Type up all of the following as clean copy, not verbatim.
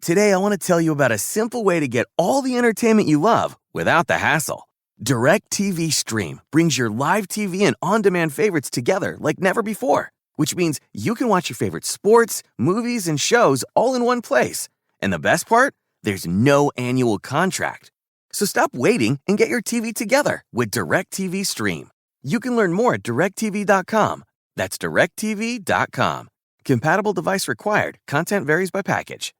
Today, I want to tell you about a simple way to get all the entertainment you love without the hassle. DirecTV Stream brings your live TV and on-demand favorites together like never before, which means you can watch your favorite sports, movies, and shows all in one place. And the best part? There's no annual contract. So stop waiting and get your TV together with DirecTV Stream. You can learn more at directtv.com. That's directtv.com. Compatible device required. Content varies by package.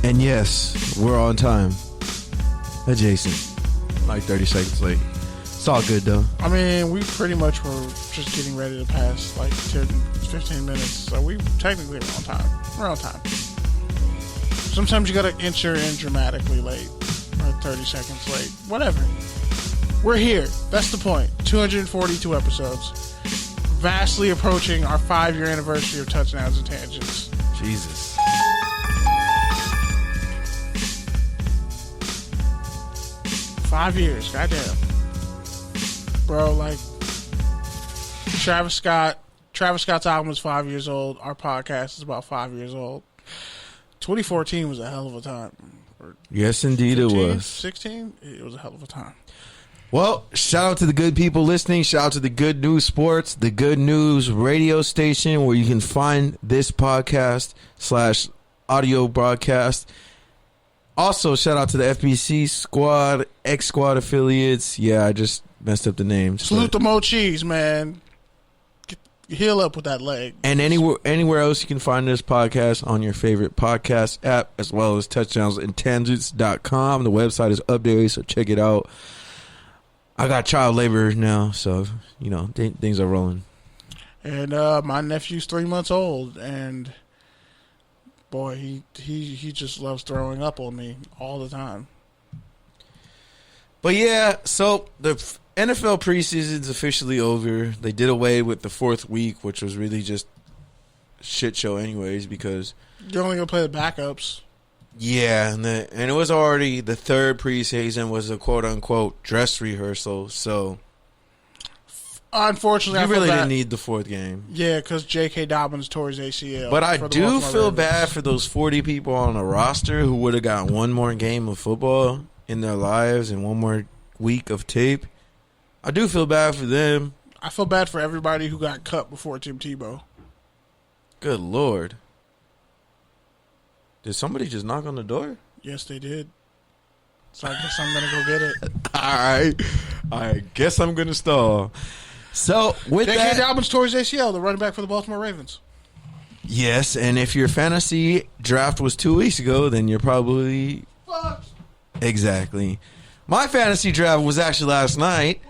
And yes, we're on time. Adjacent. Like 30 seconds late. It's all good, though. I mean, we pretty much were just getting ready to pass like 10, 15 minutes. So we technically are on time. We're on time. Sometimes you got to enter in dramatically late. Or 30 seconds late. Whatever. We're here. That's the point. 242 episodes. Vastly approaching our 5-year anniversary of Touchdowns and Tangents. Jesus. $5 years, goddamn, bro. Like Travis Scott's album is 5 years old. Our podcast is about 5 years old. 2014 was a hell of a time. Yes, indeed, 15, it was. 16, it was a hell of a time. Well, shout out to the good people listening. Shout out to the Good News Sports, the Good News radio station, where you can find this podcast / audio broadcast. Also, shout out to the FBC squad, X squad affiliates. Yeah, I just messed up the names. Salute the Mochis, man. Heal up with that leg. And anywhere else you can find this podcast on your favorite podcast app, as well as touchdownsandtangents.com. The website is updated, so check it out. I got child labor now, so, you know, things are rolling. And my nephew's 3 months old, and boy, he just loves throwing up on me all the time. But yeah, so the NFL preseason's officially over. They did away with the fourth week, which was really just a shit show anyways, because you're only going to play the backups. Yeah, and it was already the third preseason was a quote-unquote dress rehearsal, so unfortunately, you really didn't need the fourth game. Yeah, because J.K. Dobbins tore his ACL. But I do feel bad for those 40 people on the roster who would have got one more game of football in their lives and one more week of tape. I do feel bad for them. I feel bad for everybody who got cut before Tim Tebow. Good Lord. Did somebody just knock on the door? Yes, they did. So I guess I'm going to go get it. All right. I guess I'm going to stall. So, with J.K. Dobbins tore his ACL, the running back for the Baltimore Ravens. Yes, and if your fantasy draft was 2 weeks ago, then you're probably fucked. Exactly. My fantasy draft was actually last night,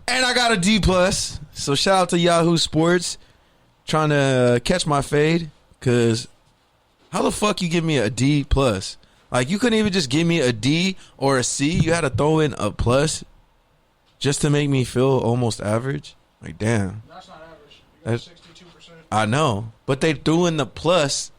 and I got a D+. So shout out to Yahoo Sports trying to catch my fade, because how the fuck you give me a D+? Like, you couldn't even just give me a D or a C. You had to throw in a plus just to make me feel almost average. Like, damn. That's not average. You got 62%. I know. But they threw in the plus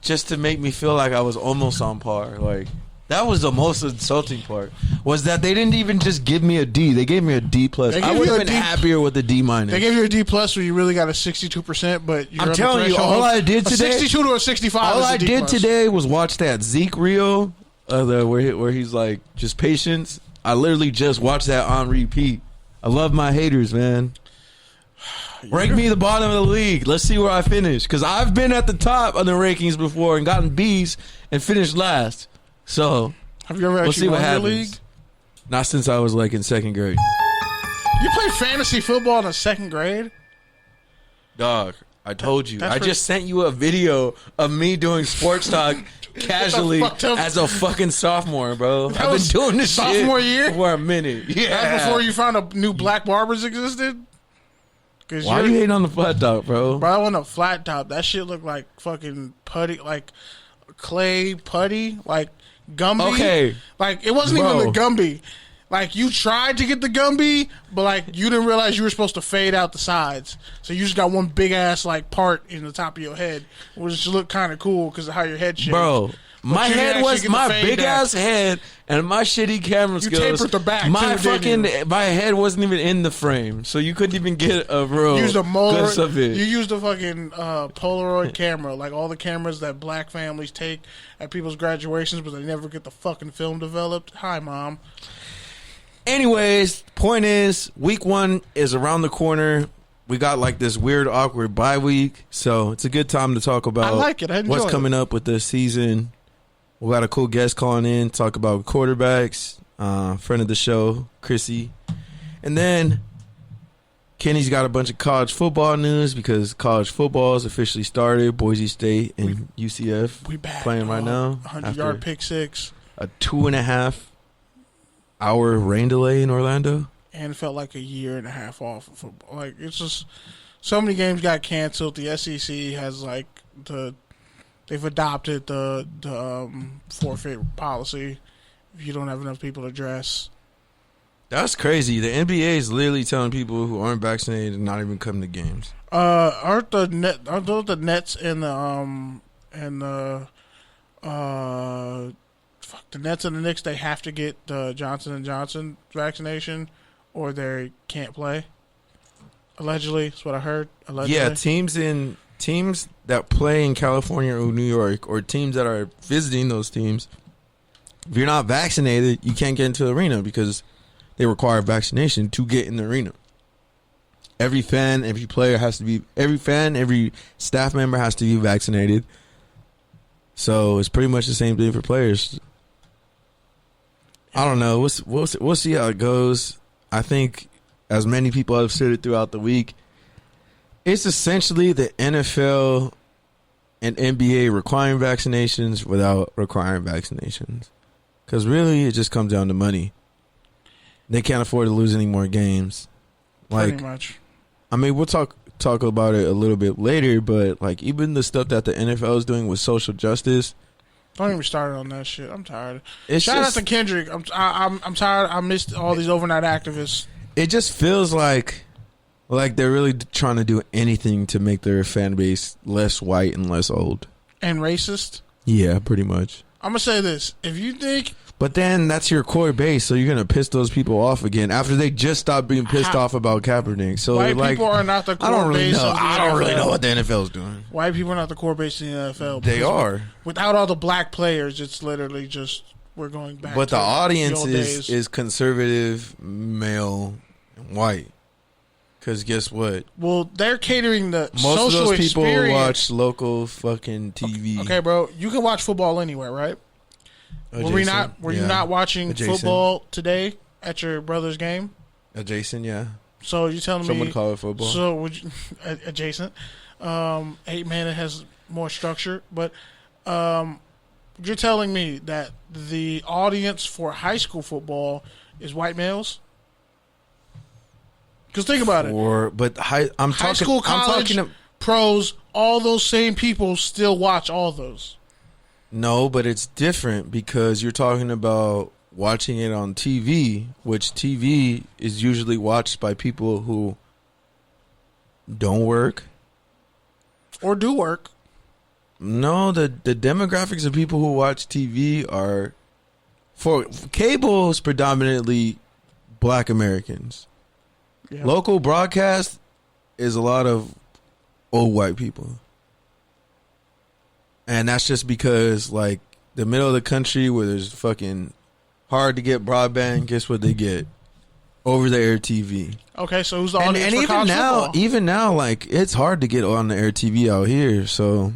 just to make me feel like I was almost on par. Like, that was the most insulting part, was that they didn't even just give me a D. They gave me a D+. I would have been happier with a D-. They gave you a D+ where you really got a 62%, but you're I'm telling you, all I did today, 62 to a 65. All I did today was watch that Zeke reel, where he's like, just patience. I literally just watched that on repeat. I love my haters, man. Rank me the bottom of the league. Let's see where I finish, because I've been at the top of the rankings before and gotten B's and finished last. So, have you ever actually won your league? Not since I was like in second grade. You played fantasy football in the second grade? Dog, I told you. I just sent you a video of me doing sports talk casually as a fucking sophomore, bro. I've been doing this sophomore year for a minute. Yeah. That's before you found a new black barbers existed? Why are you hating on the flat top, bro? Bro, I want a flat top. That shit looked like fucking putty, like clay putty. Like, Gumby. Okay. Like, it wasn't even the Gumby. Like, you tried to get the Gumby, but, like, you didn't realize you were supposed to fade out the sides. So you just got one big-ass, like, part in the top of your head, which looked kind of cool because of how your head shaped. Bro, my head was my big-ass head and my shitty camera skills. You tapered the back, my head wasn't even in the frame, so you couldn't even get a real glimpse of it. You used a fucking Polaroid camera, like all the cameras that black families take at people's graduations, but they never get the fucking film developed. Hi, Mom. Anyways, point is, week 1 is around the corner. We got like this weird, awkward bye week, so it's a good time to talk about what's coming up with this season. We got a cool guest calling in, talk about quarterbacks, friend of the show, Crissy. And then Kenny's got a bunch of college football news because college football has officially started. Boise State and UCF playing right now. 100-yard pick six. A 2.5-hour rain delay in Orlando. And it felt like a year and a half off of football. Like, it's just so many games got canceled. The SEC has like they've adopted the forfeit policy if you don't have enough people to dress. That's crazy. The NBA is literally telling people who aren't vaccinated to not even come to games. Aren't those the Nets and the Nets and the Knicks? They have to get the Johnson & Johnson vaccination, or they can't play. Allegedly, that's what I heard. Allegedly. Yeah, teams that play in California or New York, or teams that are visiting those teams, if you're not vaccinated, you can't get into the arena because they require vaccination to get in the arena. Every fan, every player has to be, every staff member has to be vaccinated. So it's pretty much the same thing for players. I don't know. We'll see how it goes. I think, as many people have said it throughout the week, it's essentially the NFL and NBA requiring vaccinations without requiring vaccinations. Because really, it just comes down to money. They can't afford to lose any more games. Pretty much. I mean, we'll talk about it a little bit later, but like even the stuff that the NFL is doing with social justice. Don't even start on that shit. I'm tired. Shout out to Kendrick. I'm tired. I missed all these overnight activists. It just feels like they're really trying to do anything to make their fan base less white and less old. And racist? Yeah, pretty much. I'm going to say this. If you think... But then that's your core base, so you're going to piss those people off again after they just stopped being pissed off about Kaepernick. So white people are not the core base of the NFL. I don't really know what the NFL's doing. White people are not the core base of the NFL. They are. Without all the black players, it's literally just we're going back But to the audience the old days. is conservative, male, and white. Because guess what? Well, they're catering the most social of those people experience. watch local fucking TV. Okay, bro, you can watch football anywhere, right? Adjacent, Were you not watching football today at your brother's game? Adjacent, yeah. So you're telling me someone call it football? So would you, adjacent, 8-man, it has more structure, but you're telling me that the audience for high school football is white males? Because think about it. High school, college, pros, all those same people still watch all those. No, but it's different because you're talking about watching it on TV, which TV is usually watched by people who don't work. Or do work. No, the demographics of people who watch TV are, for cable, is predominantly black Americans. Yeah. Local broadcast is a lot of old white people. And that's just because, like, the middle of the country where there's fucking hard to get broadband, guess what they get? Over-the-air TV. Okay, so who's the audience for even college football? Even now, like, it's hard to get on-the-air TV out here, so...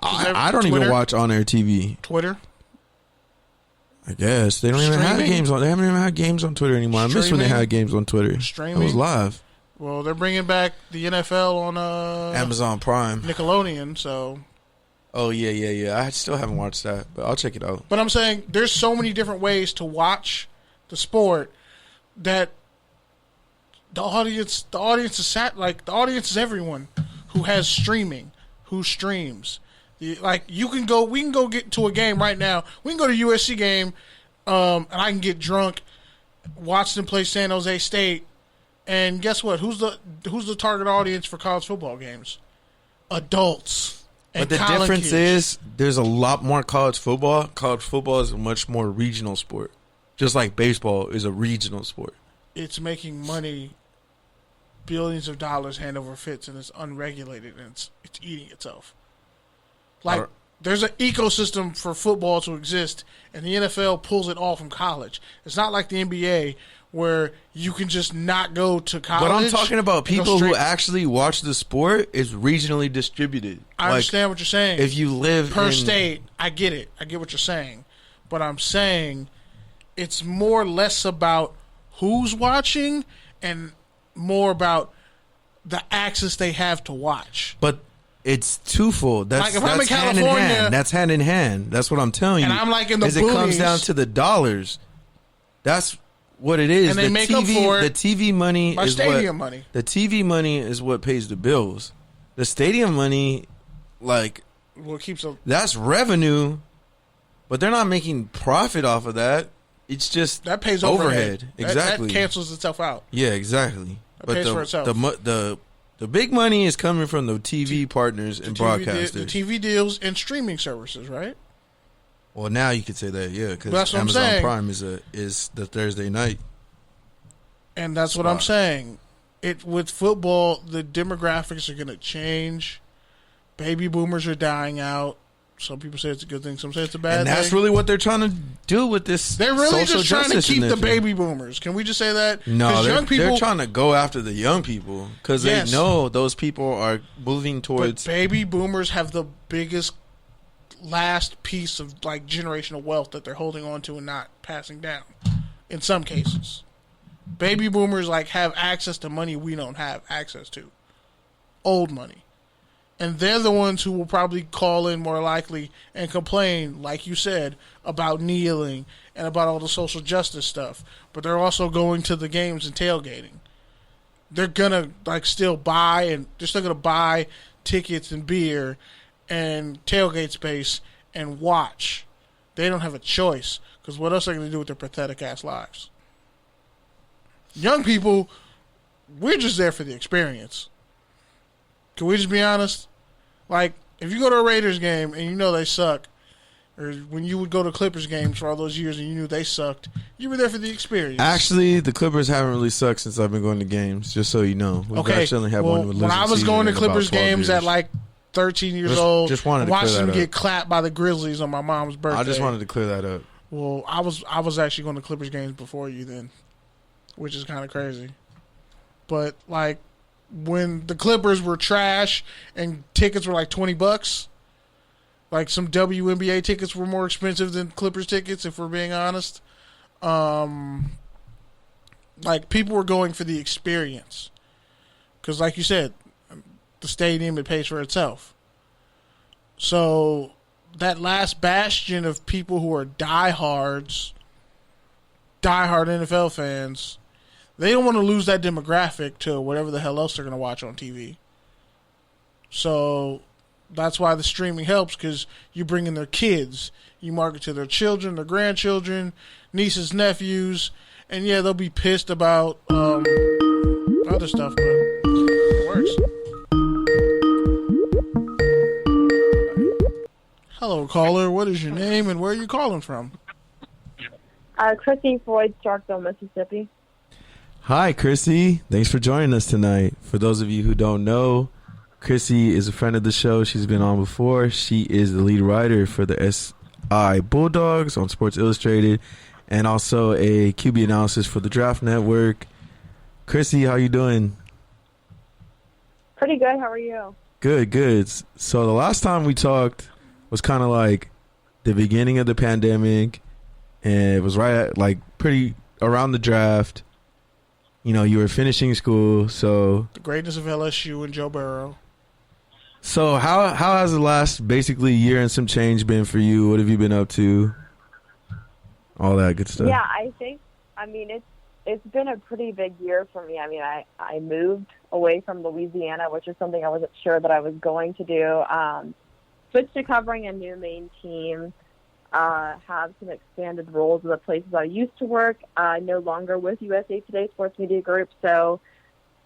I don't even watch on-air TV. Twitter? I guess. They don't even have games on... They haven't even had games on Twitter anymore. I miss when they had games on Twitter. Streaming? It was live. Well, they're bringing back the NFL on... Amazon Prime. Nickelodeon, so... Oh, yeah. I still haven't watched that, but I'll check it out. But I'm saying there's so many different ways to watch the sport that the audience is the audience is everyone who has streaming, who streams. Like we can go get to a game right now. We can go to a USC game, and I can get drunk, watch them play San Jose State, and guess what? Who's the target audience for college football games? Adults. But the difference is there's a lot more college football. College football is a much more regional sport. Just like baseball is a regional sport. It's making money, billions of dollars hand over fist, and it's unregulated, and it's eating itself. Like, there's an ecosystem for football to exist, and the NFL pulls it all from college. It's not like the NBA where you can just not go to college. But I'm talking about people who actually watch the sport. Is regionally distributed. I understand what you're saying. If you live per state, I get it. I get what you're saying. But I'm saying it's less about who's watching and more about the access they have to watch. But it's twofold. That's, like if I'm in California, hand in hand. That's hand in hand. That's what I'm telling you. And I'm like in the boonies. It comes down to the dollars. That's what it is. And they make up for it. The TV money is stadium money. The TV money is what pays the bills. The stadium money, that's revenue, but they're not making profit off of that. It's just that pays overhead. Exactly. That cancels itself out. Yeah, exactly. That pays for itself. The big money is coming from the TV partners and broadcasters. The TV deals and streaming services, right? Well, now you could say that, yeah, because Amazon Prime is the Thursday night. And that's what I'm saying. With football, the demographics are going to change. Baby boomers are dying out. Some people say it's a good thing. Some say it's a bad thing. And that's really what they're trying to do with this. They're really just trying to keep the baby boomers. Can we just say that? No, they're trying to go after the young people because they know those people are moving towards. But baby boomers have the biggest last piece of generational wealth that they're holding on to and not passing down. In some cases, baby boomers have access to money we don't have access to. Old money. And they're the ones who will probably call in more likely and complain, like you said, about kneeling and about all the social justice stuff. But they're also going to the games and tailgating. They're gonna still buy, and they're still gonna buy tickets and beer and tailgate space and watch. They don't have a choice, because what else are they gonna do with their pathetic ass lives? Young people, we're just there for the experience. Can we just be honest? If you go to a Raiders game and you know they suck, or when you would go to Clippers games for all those years and you knew they sucked, you were there for the experience. Actually, the Clippers haven't really sucked since I've been going to games, just so you know. We've actually had one when I was going to Clippers games years. at 13 years old, just wanted to watching clear that them up. get clapped by the Grizzlies on my mom's birthday. I just wanted to clear that up. Well, I was actually going to Clippers games before you then, which is kind of crazy. But when the Clippers were trash and tickets were $20, some WNBA tickets were more expensive than Clippers tickets, if we're being honest. People were going for the experience. Because like you said, the stadium, it pays for itself. So that last bastion of people who are diehard NFL fans, they don't want to lose that demographic to whatever the hell else they're going to watch on TV. So that's why the streaming helps, because you bring in their kids. You market to their children, their grandchildren, nieces, nephews. And yeah, they'll be pissed about other stuff, but it works. Hello, caller. What is your name and where are you calling from? Crissy Floyd, Starkville, Mississippi. Hi, Crissy. Thanks for joining us tonight. For those of you who don't know, Crissy is a friend of the show. She's been on before. She is the lead writer for the SI Bulldogs on Sports Illustrated and also a QB analysis for the Draft Network. Crissy, how you doing? Pretty good. How are you? Good. So the last time we talked was kind of the beginning of the pandemic, and it was right at pretty around the draft. You were finishing school, so the greatness of LSU and Joe Burrow. So how has the last basically year and some change been for you? What have you been up to? All that good stuff. Yeah, it's been a pretty big year for me. I moved away from Louisiana, which is something I wasn't sure that I was going to do. switched to covering a new main team, have some expanded roles in the places I used to work, no longer with USA Today Sports Media Group. So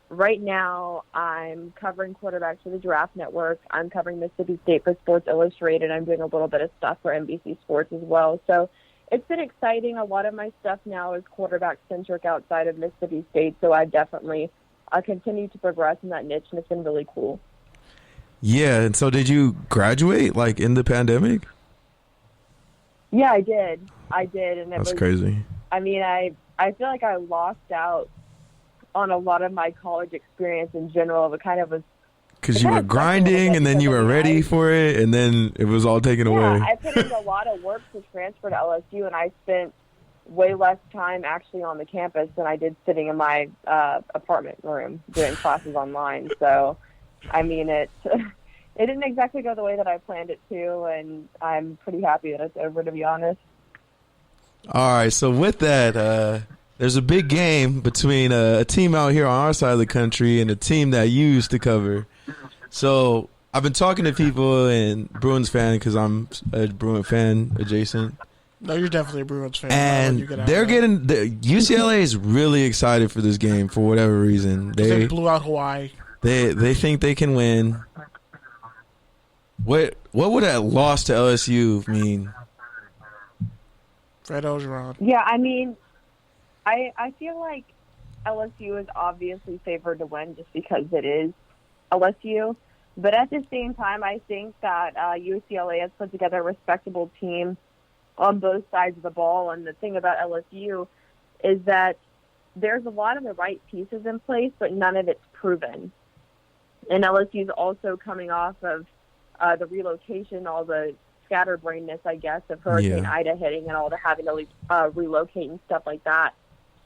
right now I'm covering quarterbacks for the Draft Network. I'm covering Mississippi State for Sports Illustrated. I'm doing a little bit of stuff for NBC Sports as well. So it's been exciting. A lot of my stuff now is quarterback-centric outside of Mississippi State, so I definitely continue to progress in that niche, and it's been really cool. Yeah, and so did you graduate, like, in the pandemic? Yeah, I did. And That's crazy. I mean, I feel like I lost out on a lot of my college experience in general. It kind of was... Because you were grinding, and then you were ready for it, and then it was all taken away. Yeah, I put in a lot of work to transfer to LSU, and I spent way less time actually on the campus than I did sitting in my apartment room doing classes online. So, I mean, it didn't exactly go the way that I planned it to, and I'm pretty happy that it's over, to be honest. All right, so with that, there's a big game between a team out here on our side of the country and a team that you used to cover. So I've been talking to people and Bruins fan because I'm a Bruin fan adjacent. No, you're definitely a Bruins fan. And UCLA is really excited for this game for whatever reason. They blew out Hawaii. They think they can win. What would that loss to LSU mean? Fred Ogeron. Yeah, I mean, I feel like LSU is obviously favored to win just because it is LSU. But at the same time, I think that UCLA has put together a respectable team on both sides of the ball. And the thing about LSU is that there's a lot of the right pieces in place, but none of it's proven. And LSU is also coming off of the relocation, all the scatterbrainness, I guess, of Hurricane Ida hitting and all the having to relocate and stuff like that.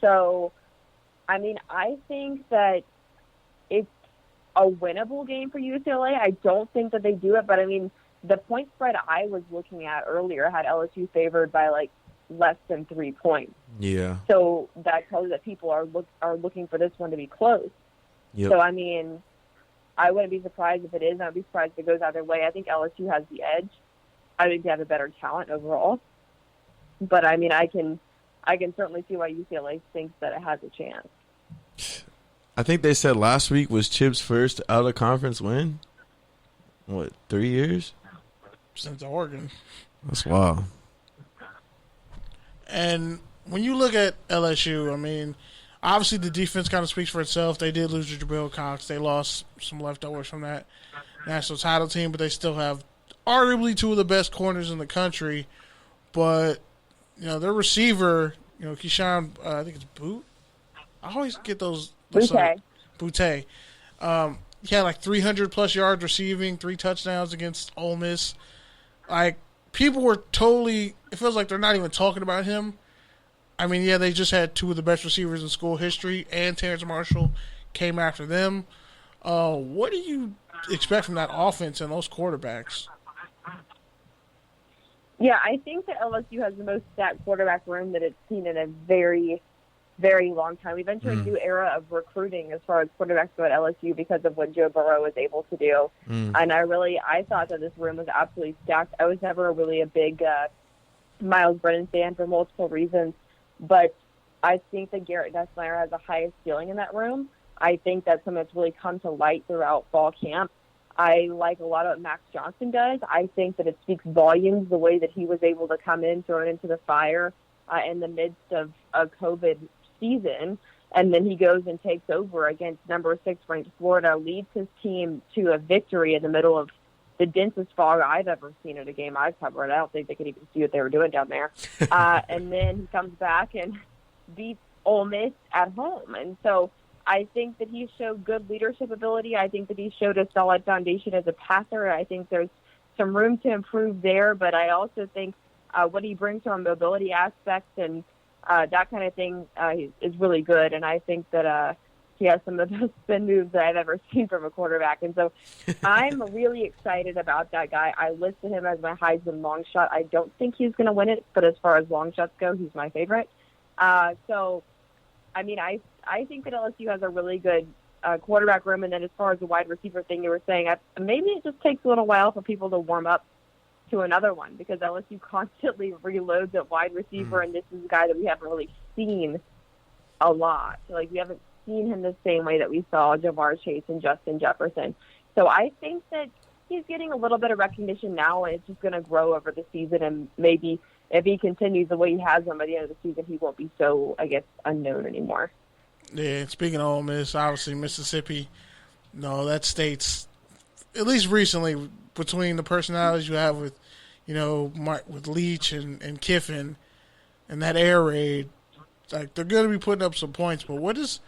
So, I mean, I think that it's a winnable game for UCLA. I don't think that they do it, but I mean, the point spread I was looking at earlier had LSU favored by like less than 3 points. Yeah. So that tells you that people are looking for this one to be close. Yep. So I mean, I wouldn't be surprised if it is. I'd be surprised if it goes either way. I think LSU has the edge. I think they have a better talent overall. But I mean, I can certainly see why UCLA thinks that it has a chance. I think they said last week was Chip's first out-of-conference win. What, 3 years? Since Oregon. That's wild. And when you look at LSU, I mean, obviously the defense kind of speaks for itself. They did lose to Jabril Cox. They lost some leftovers from that national title team, but they still have arguably two of the best corners in the country. But, you know, their receiver, you know, Keyshawn, I think it's Boot. I always get those. Boutte. He had like 300-plus yards receiving, 3 touchdowns against Ole Miss. Like, people were totally – it feels like they're not even talking about him. I mean, yeah, they just had 2 of the best receivers in school history, and Terrence Marshall came after them. What do you expect from that offense and those quarterbacks? Yeah, I think that LSU has the most stacked quarterback room that it's seen in a very, very long time. We've entered a new era of recruiting as far as quarterbacks go at LSU because of what Joe Burrow was able to do. And I thought that this room was absolutely stacked. I was never really a big Miles Brennan fan for multiple reasons, but I think that Garrett Nussmeier has the highest ceiling in that room. I think that's something that's really come to light throughout fall camp. I like a lot of what Max Johnson does. I think that it speaks volumes the way that he was able to come in, thrown into the fire in the midst of a COVID season, and then he goes and takes over against number 6 ranked Florida, leads his team to a victory in the middle of the densest fog I've ever seen at a game I've covered. I don't think they could even see what they were doing down there. And then he comes back and beats Ole Miss at home. And so I think that he showed good leadership ability. I think that he showed a solid foundation as a passer. I think there's some room to improve there, but I also think what he brings from a mobility aspect and that kind of thing is really good. And I think that he has some of the best spin moves that I've ever seen from a quarterback. And so I'm really excited about that guy. I listed him as my Heisman long shot. I don't think he's going to win it, but as far as long shots go, he's my favorite. So, I mean, I think that LSU has a really good quarterback room. And then as far as the wide receiver thing you were saying, maybe it just takes a little while for people to warm up to another one because LSU constantly reloads at wide receiver, and this is a guy that we haven't really seen a lot. Like, we haven't seen him the same way that we saw Jamar Chase and Justin Jefferson. So I think that he's getting a little bit of recognition now, and it's just going to grow over the season, and maybe if he continues the way he has been by the end of the season, he won't be so, I guess, unknown anymore. Yeah, speaking of Ole Miss, obviously Mississippi, no, that state's, at least recently, between the personalities you have with, with Leach and Kiffin and that air raid, like, they're going to be putting up some points, but what's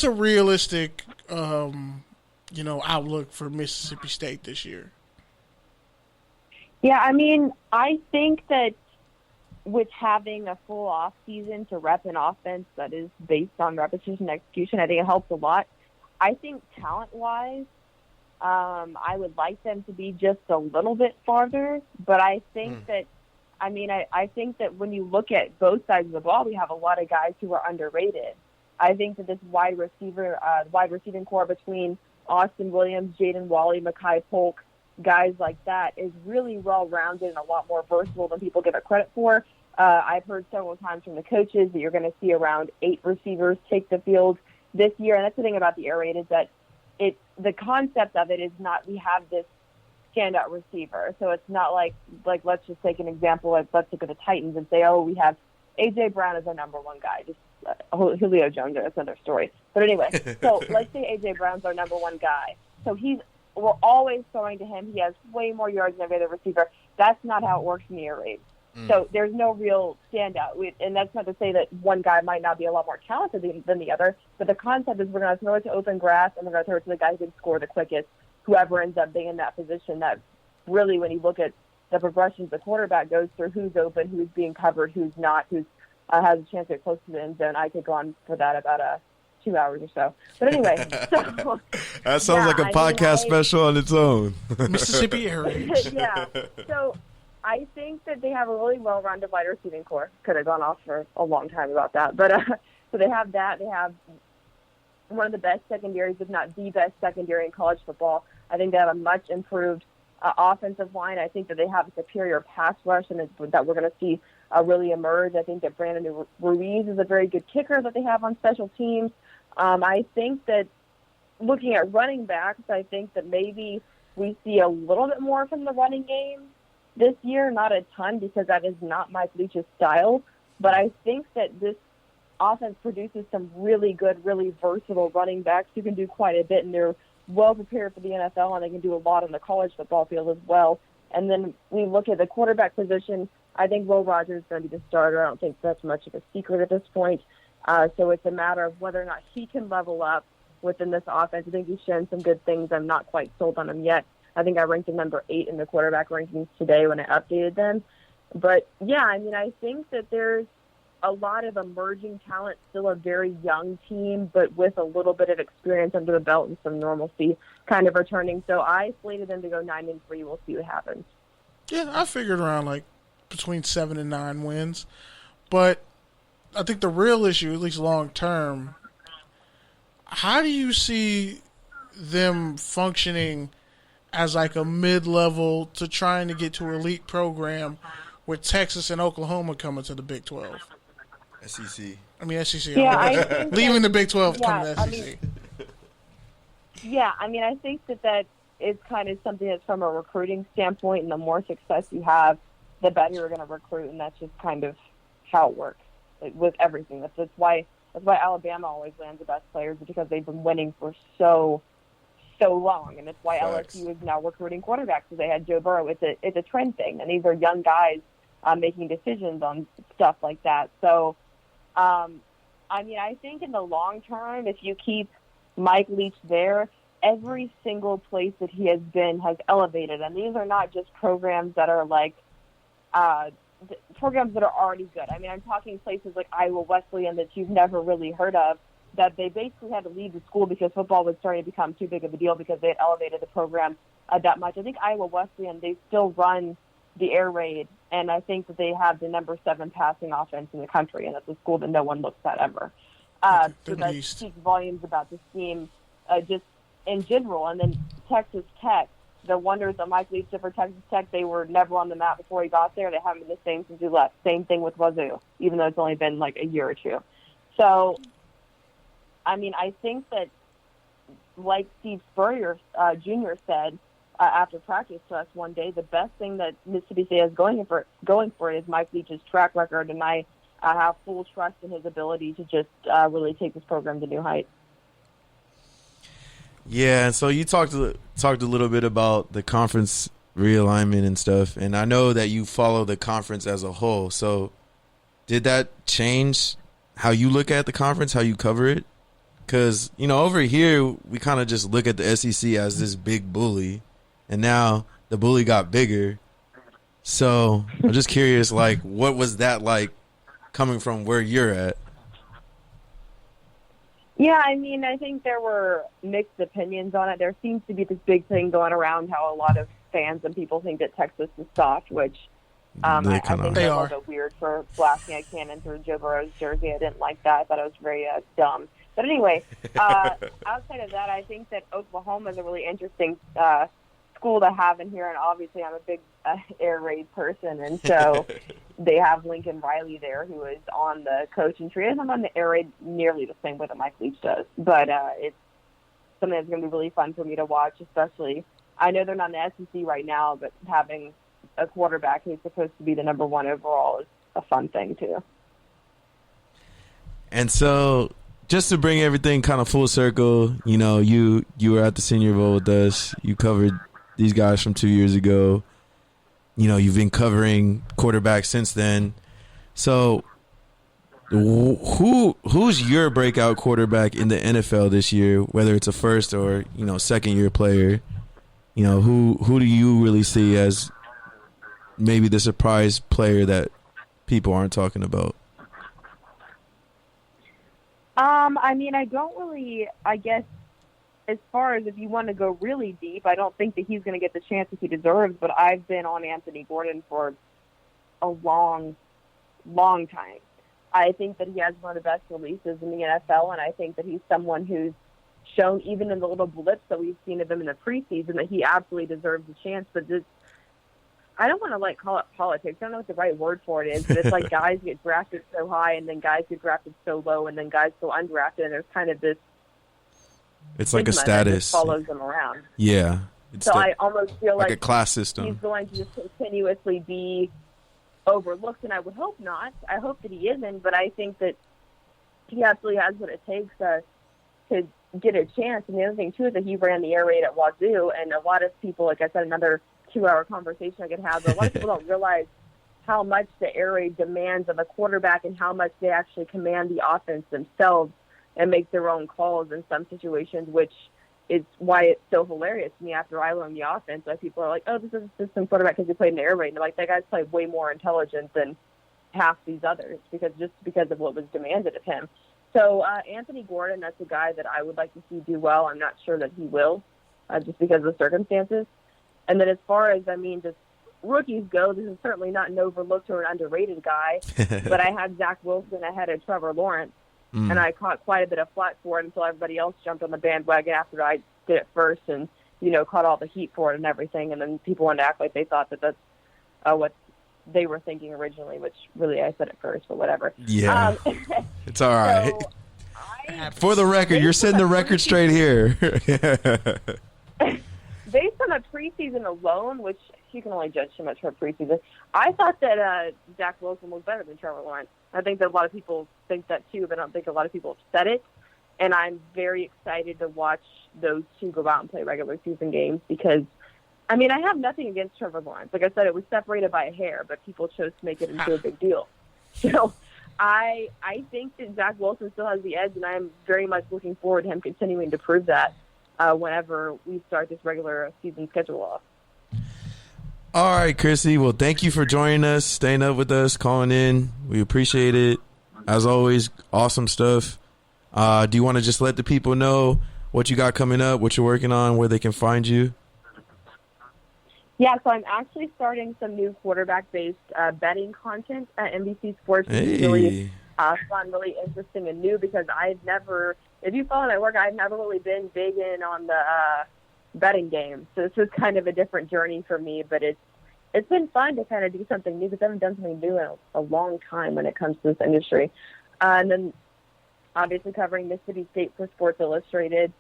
a realistic, outlook for Mississippi State this year? Yeah, I mean, I think that with having a full off season to rep an offense that is based on repetition and execution, I think it helps a lot. I think talent-wise, I would like them to be just a little bit farther, but I think that, I think that when you look at both sides of the ball, we have a lot of guys who are underrated. I think that this wide receiving core between Austin Williams, Jaden Wally, Mekhi Polk, guys like that is really well-rounded and a lot more versatile than people give it credit for. I've heard several times from the coaches that you're going to see around 8 receivers take the field this year, and that's the thing about the air raid is that the concept of it is not we have this standout receiver. So it's not like let's just take an example. Let's look at the Titans and say, oh, we have A.J. Brown as our number one guy. Just Julio Jones, that's another story. But anyway, so let's say A.J. Brown's our number one guy. So we're always throwing to him. He has way more yards than every other receiver. That's not how it works in the air raid. So there's no real standout. And that's not to say that one guy might not be a lot more talented than the other, but the concept is we're going to throw it to open grass, and we're going to throw it to the guy who can score the quickest, whoever ends up being in that position. That really, when you look at the progressions, the quarterback goes through who's open, who's being covered, who's not, who has a chance to get close to the end zone. I could go on for that about 2 hours or so. But anyway. That sounds like a podcast special on its own. Mississippi Air Raid. Yeah. So I think that they have a really well-rounded wide receiving core. Could have gone off for a long time about that. But so they have that. They have one of the best secondaries, if not the best secondary in college football. I think they have a much improved offensive line. I think that they have a superior pass rush, and that we're going to see really emerge. I think that Brandon Ruiz is a very good kicker that they have on special teams. I think that looking at running backs, I think that maybe we see a little bit more from the running game this year, not a ton because that is not Mike Leach's style, but I think that this offense produces some really good, really versatile running backs who can do quite a bit, and they're well prepared for the NFL, and they can do a lot on the college football field as well. And then we look at the quarterback position. I think Will Rogers is going to be the starter. I don't think that's much of a secret at this point. So it's a matter of whether or not he can level up within this offense. I think he's shown some good things. I'm not quite sold on him yet. I think I ranked him number 8 in the quarterback rankings today when I updated them. But, yeah, I think that there's a lot of emerging talent, still a very young team, but with a little bit of experience under the belt and some normalcy kind of returning. So I slated them to go 9-3. We'll see what happens. Yeah, I figured around between 7 and 9 wins. But I think the real issue, at least long term, how do you see them functioning as a mid-level to trying to get to an elite program with Texas and Oklahoma coming to the Big 12? SEC. SEC. Yeah, leaving the Big 12 coming to SEC. I think that is kind of something that's from a recruiting standpoint, and the more success you have, the better you're going to recruit, and that's just kind of how it works with everything. That's why Alabama always lands the best players, because they've been winning for so long, and it's why LSU is now recruiting quarterbacks, because they had Joe Burrow. It's a trend thing, and these are young guys making decisions on stuff like that. So, I think in the long term, if you keep Mike Leach there, every single place that he has been has elevated, and these are not just programs that are programs that are already good. I'm talking places like Iowa Wesleyan that you've never really heard of, that they basically had to leave the school because football was starting to become too big of a deal because they had elevated the program that much. I think Iowa Wesleyan, they still run the air raid, and I think that they have the number 7 passing offense in the country, and that's a school that no one looks at ever. So that speaks volumes about this team just in general. And then Texas Tech, the wonders that Mike Leach did for Texas Tech, they were never on the map before he got there. They haven't been the same since he left. Same thing with Wazoo, even though it's only been like a year or two. So, I mean, I think that, like Steve Spurrier Jr. said after practice to us one day, the best thing that Mississippi State has going for it is Mike Leach's track record, and I have full trust in his ability to just really take this program to new heights. Yeah, and so you talked a little bit about the conference realignment and stuff, and I know that you follow the conference as a whole. So did that change how you look at the conference, how you cover it? Because, you know, over here we kind of just look at the SEC as this big bully, and now the bully got bigger. So I'm just curious, like, what was that like coming from where you're at? Yeah, I mean, I think there were mixed opinions on it. There seems to be this big thing going around how a lot of fans and people think that Texas is soft, which I think is a little bit weird for blasting a cannon through Joe Burrow's jersey. I didn't like that. I thought it was very dumb. But anyway, outside of that, I think that Oklahoma is a really interesting school to have in here, and obviously I'm a big air raid person, and so they have Lincoln Riley there, who is on the coaching tree. I'm on the air raid nearly the same way that Mike Leach does, but it's something that's going to be really fun for me to watch, especially I know they're not in the SEC right now, but having a quarterback who's supposed to be the number one overall is a fun thing too. And so, just to bring everything kind of full circle, you know, you were at the Senior Bowl with us. You covered these guys from 2 years ago. You know, you've been covering quarterbacks since then. So, who's your breakout quarterback in the NFL this year? Whether it's a first or, you know, second year player, you know, who do you really see as maybe the surprise player that people aren't talking about? I mean, I don't really, I guess, as far as if you want to go really deep, I don't think that he's going to get the chances he deserves, but I've been on Anthony Gordon for a long, long time. I think that he has one of the best releases in the NFL, and I think that he's someone who's shown, even in the little blips that we've seen of him in the preseason, that he absolutely deserves a chance. But this, I don't want to call it politics. I don't know what the right word for it is, but it's like guys get drafted so high and then guys get drafted so low and then guys go undrafted, and there's kind of this. It's like a status. That follows them around. Yeah. So I almost feel like a class system. He's going to just continuously be overlooked, and I would hope not. I hope that he isn't, but I think that he absolutely has what it takes to get a chance. And the other thing, too, is that he ran the air raid at Wazoo, and a lot of people, like I said, another 2-hour conversation I could have, but a lot of people don't realize how much the air raid demands of a quarterback and how much they actually command the offense themselves and make their own calls in some situations, which is why it's so hilarious to me after I learned the offense. Like, people are like, oh, this is a system quarterback because he played in the air raid. And I'm like, that guy's played way more intelligent than half these others because of what was demanded of him. So Anthony Gordon, that's a guy that I would like to see do well. I'm not sure that he will, just because of the circumstances. And then as far as, I mean, just rookies go, this is certainly not an overlooked or an underrated guy, but I had Zach Wilson ahead of Trevor Lawrence, and I caught quite a bit of flack for it until everybody else jumped on the bandwagon after I did it first and, you know, caught all the heat for it and everything, and then people wanted to act like they thought that that's what they were thinking originally, which really I said it first, but whatever. Yeah, it's all right. So for the record, you're setting the record straight here. Based on the preseason alone, which you can only judge so much for preseason, I thought that Zach Wilson was better than Trevor Lawrence. I think that a lot of people think that too, but I don't think a lot of people have said it. And I'm very excited to watch those two go out and play regular season games because, I mean, I have nothing against Trevor Lawrence. Like I said, it was separated by a hair, but people chose to make it into a big deal. So I think that Zach Wilson still has the edge, and I'm very much looking forward to him continuing to prove that whenever we start this regular season schedule off. All right, Crissy. Well, thank you for joining us, staying up with us, calling in. We appreciate it. As always, awesome stuff. Do you want to just let the people know what you got coming up, what you're working on, where they can find you? Yeah, so I'm actually starting some new quarterback-based betting content at NBC Sports. Hey. It's really fun, really interesting and new because I've never, if you follow my work, I've never really been big in on betting games. So this was kind of a different journey for me, but it's been fun to kind of do something new because I haven't done something new in a long time when it comes to this industry. And then obviously covering Mississippi State for Sports Illustrated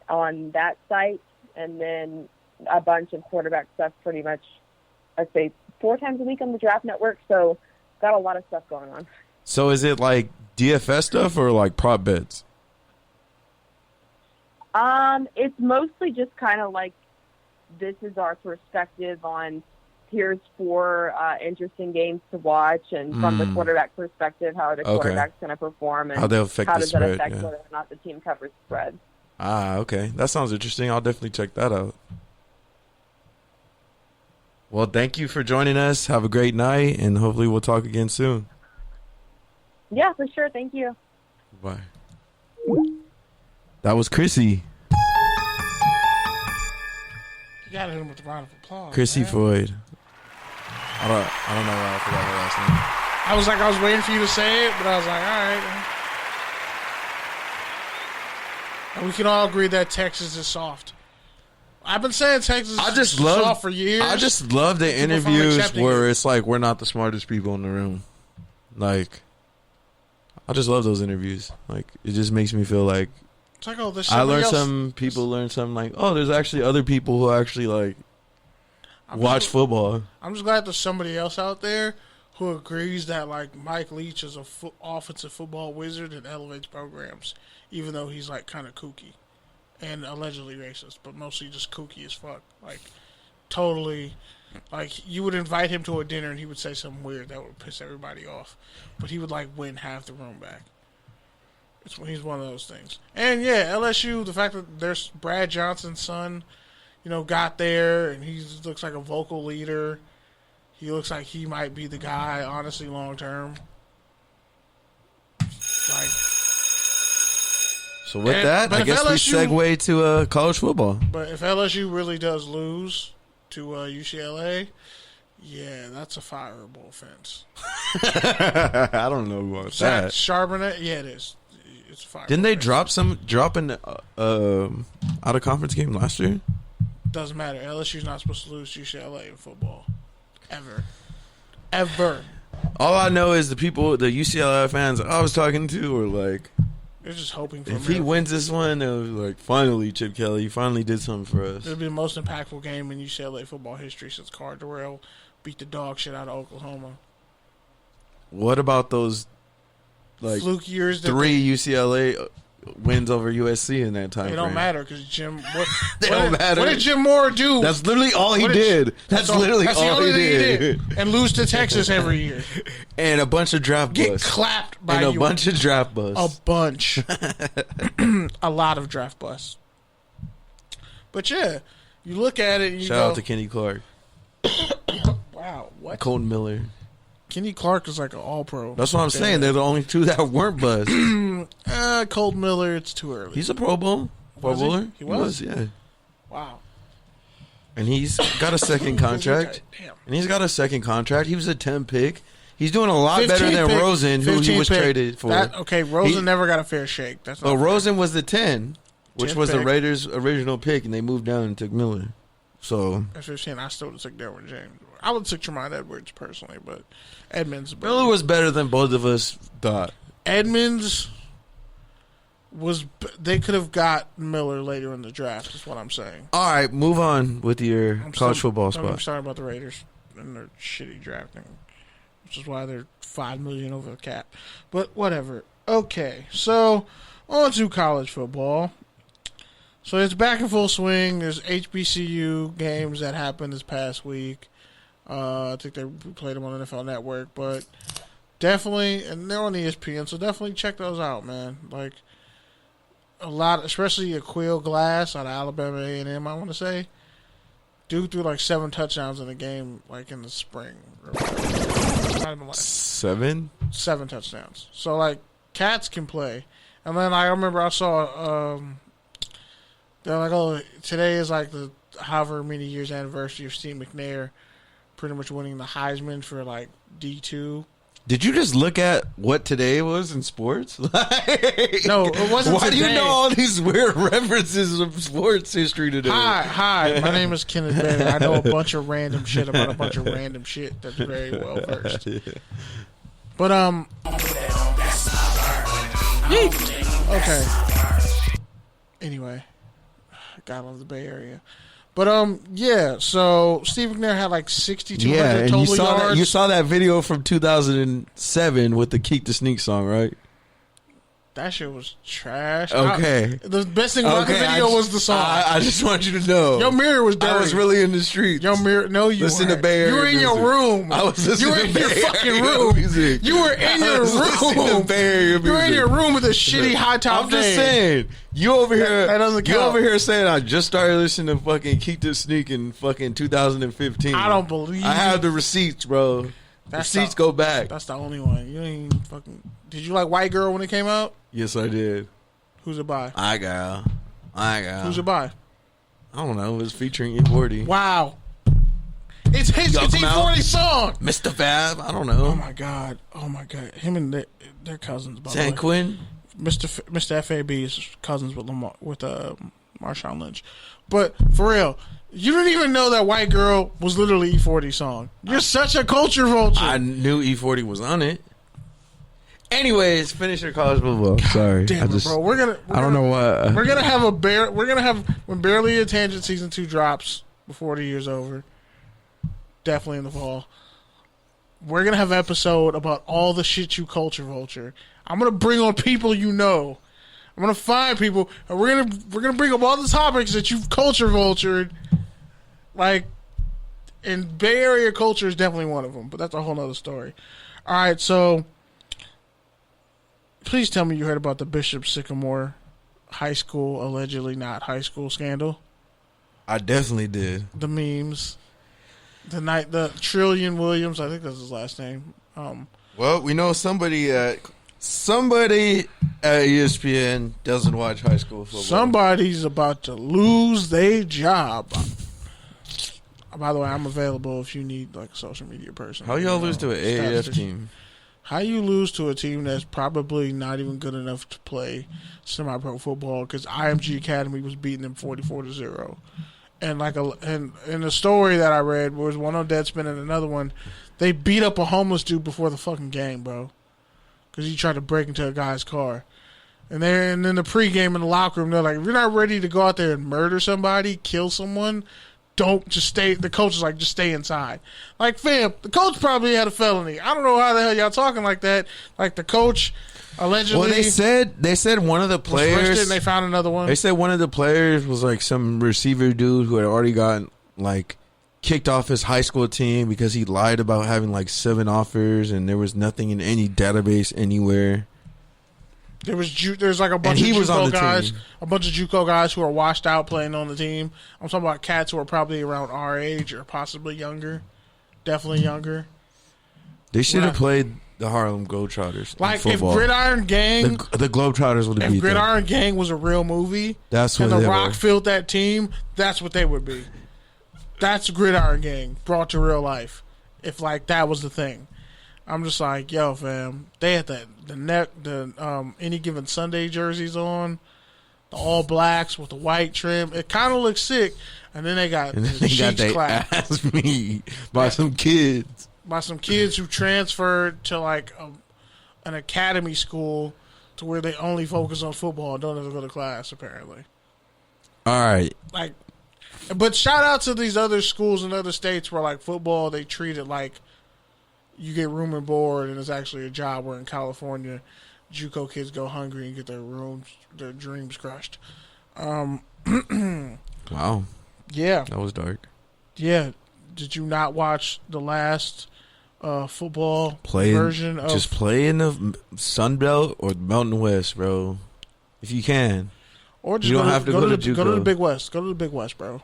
on that site, and then a bunch of quarterback stuff pretty much, I'd say 4 times a week on the Draft Network. So got a lot of stuff going on. So is it like DFS stuff or like prop bets? It's mostly just kind of like, this is our perspective on here's 4 interesting games to watch, and from the quarterback perspective, how the quarterback's going to perform, and how they'll affect the does spread, that affect yeah. whether or not the team covers the spread. Okay. That sounds interesting. I'll definitely check that out. Well, thank you for joining us. Have a great night, and hopefully we'll talk again soon. Yeah, for sure. Thank you. Bye. That was Crissy. You gotta hit him with a round of applause. Crissy man. Floyd. I don't know why I forgot her last name. I was waiting for you to say it, but I was like, all right. And we can all agree that Texas is soft. I've been saying Texas is soft for years. I just love the interviews where it's like we're not the smartest people in the room. Like, I just love those interviews. Like, it just makes me feel like it's like, oh, there's I learned else. some people learn something like, oh, there's actually other people who actually like watch football. I'm just glad there's somebody else out there who agrees that like Mike Leach is a offensive football wizard and elevates programs, even though he's like kind of kooky and allegedly racist, but mostly just kooky as fuck. Like, totally, like, you would invite him to a dinner and he would say something weird that would piss everybody off, but he would like win half the room back. He's one of those things. And yeah, LSU, the fact that there's Brad Johnson's son, got there, and he looks like a vocal leader. He looks like he might be the guy, honestly, long term. Like, so with that, I guess we segue to college football. But if LSU really does lose to UCLA, yeah, that's a fireable offense. I don't know about that. Charbonnet, yeah, it is. It's a fireable. Didn't they drop an out of conference game last year? Doesn't matter. LSU's not supposed to lose to UCLA in football. Ever. All I know is the UCLA fans I was talking to were like, they're just hoping for if he wins this one, they'll be like, finally, Chip Kelly, you finally did something for us. It'll be the most impactful game in UCLA football history since Carr Durrell beat the dog shit out of Oklahoma. What about those like fluke years? 3 UCLA wins over USC in that time? It don't matter because Jim. Don't matter. What did Jim Moore do? That's literally all he did. That's literally all he did. And lose to Texas every year. And a bunch of draft busts. Get clapped by a bunch of draft busts. A bunch. A lot of draft busts. But yeah, you look at it and you Shout out to Kenny Clark. Wow, what? Colton Miller. Kenny Clark is like an all-pro. That's what I'm saying. They're the only 2 that weren't buzzed. Colton Miller, it's too early. He's a Pro Bowl. Pro Bowler. He was? Yeah. Wow. And he's got a second contract. Damn. And he's got a second contract. He was a 10 pick. He's doing a lot better than Rosen, who he was traded for. Rosen never got a fair shake. That's not Rosen was the 10, which was pick. the Raiders' original pick, and they moved down and took Miller. So I still would have took Derwin James. I would have took Tremont Edwards personally, but Edmonds. Miller was better than both of us thought. Edmonds was. They could have got Miller later in the draft. Is what I'm saying. All right, move on with your college football spot. I'm sorry about the Raiders and their shitty drafting, which is why they're $5 million over the cap. But whatever. Okay, so on to college football. So it's back in full swing. There's HBCU games that happened this past week. I think they played them on NFL Network, but definitely, and they're on ESPN, so definitely check those out, man. Like, a lot, especially Aqeel Glass out of Alabama A&M, I want to say. Dude threw like 7 touchdowns in a game, like in the spring. Not even like 7? 7 touchdowns. So, like, cats can play. And then I remember I saw, they're like, oh, today is like the however many years anniversary of Steve McNair pretty much winning the Heisman for like D2. Did you just look at what today was in sports? Like, No, it wasn't Why do you today. know all these weird references of sports history today? Hi. My name is Kenneth Berry. I know a bunch of random shit about a bunch of random shit that's very well versed. But okay. Anyway, God love the Bay Area. But yeah. So Steve McNair had like 6,200 and total you saw yards. that. You saw that video from 2007 with the "Keep the Sneak" song, right? That shit was trash. Okay. The best thing about the video was the song. I just want you to know. Your mirror was dirty. I was really in the streets. Your mirror. No, you Listen weren't. to Bay Area You were in your music. room. I was listening You were to in Bay your Area fucking room. music. You were in your listening to room. Bay Area You were in music. your room with a shitty high top. I'm just saying. You over here. That doesn't You count. over here saying I just started listening to fucking "Keep the Sneak" in fucking 2015. I don't believe. I have the receipts, bro. Receipts go back. That's the only one. You ain't even fucking. Did you like White Girl when it came out? Yes, I did. Who's it by? I got. Who's it by? I don't know. It was featuring E40. Wow. It's his. Y'all It's come out? E40 song. Mr. Fab. I don't know. Oh my god. Him and their cousins. By the way. San Quinn. Mr. FAB is cousins with Marshawn Lynch. But for real, you didn't even know that White Girl was literally E40's song. You're such a culture vulture. I knew E40 was on it. Anyways, finish your college football. Sorry, Damn it, bro. I don't know what. We're gonna have when Barely a Tangent season 2 drops before the year's over. Definitely in the fall. We're gonna have an episode about all the shit you culture vulture. I'm gonna bring on people you know. I'm gonna find people, and we're gonna bring up all the topics that you've culture vultured. Like, and Bay Area culture is definitely one of them, but that's a whole nother story. All right, so please tell me you heard about the Bishop Sycamore high school, allegedly not high school scandal. I definitely did. The memes, the Trillion Williams, I think that's his last name. Well, we know somebody at ESPN doesn't watch high school football. Somebody's about to lose their job. By the way, I'm available if you need like a social media person. How y'all lose to an AAF statistician. team? How you lose to a team that's probably not even good enough to play semi-pro football because IMG Academy was beating them 44-0, and in the story that I read was one on Deadspin and another one, they beat up a homeless dude before the fucking game, bro, because he tried to break into a guy's car, and then the pregame in the locker room they're like, if you're not ready to go out there and murder somebody, kill someone. Don't just stay. The coach is like, just stay inside. Like, fam, the coach probably had a felony. I don't know how the hell y'all talking like that. Like the coach allegedly. Well, they said one of the was arrested players. and they found another one. They said one of the players was like some receiver dude who had already gotten like kicked off his high school team because he lied about having like 7 offers and there was nothing in any database anywhere. There's like a bunch And he of was on JUCO the guys, team. a bunch of JUCO guys who are washed out playing on the team. I'm talking about cats who are probably around our age or possibly younger, definitely younger. They should have Right. played the Harlem Globetrotters. in Like if football. Gridiron Gang, the Globetrotters would have if beat them. Gridiron Gang was a real movie, That's what and The they Rock were. filled that team, that's what they would be. That's Gridiron Gang brought to real life. If like that was the thing. I'm just like, yo, fam. They had the Any Given Sunday jerseys on, the all blacks with the white trim. It kind of looks sick, and then they got And then the they got cheeks their clapped ass beat by some kids. by some kids who transferred to like an academy school to where they only focus on football and don't ever go to class. Apparently, All right. like, but shout out to these other schools in other states where like football they treat it like you get room and board, and it's actually a job. Where in California, JUCO kids go hungry and get their dreams crushed. Wow. Yeah, That was dark. yeah. Did you not watch the last football Play version of? just play in the Sun Belt or the Mountain West, bro. If you can. or just you don't go have to go to go to the JUCO. Big West. Go to the Big West, bro.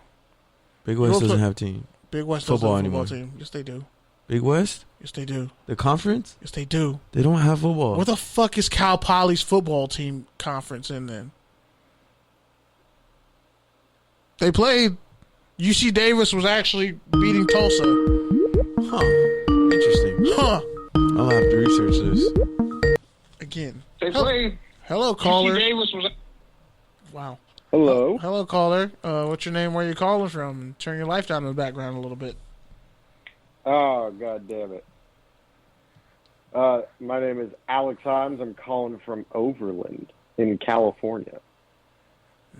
Big West Go doesn't play- have team. Big West Football doesn't have a anymore. football team. Yes, they do. Big West? Yes, they do. The conference? Yes, they do. They don't have football. Where the fuck is Cal Poly's football team conference in then? They played. UC Davis was actually beating Tulsa. Huh. Interesting. Huh. I'll have to research this. Again. Hello, caller. Davis was. Wow. Hello. Hello, caller. What's your name? Where you calling from? Turn your life down in the background a little bit. Oh, God damn it. My name is Alex Hymes. I'm calling from Overland in California.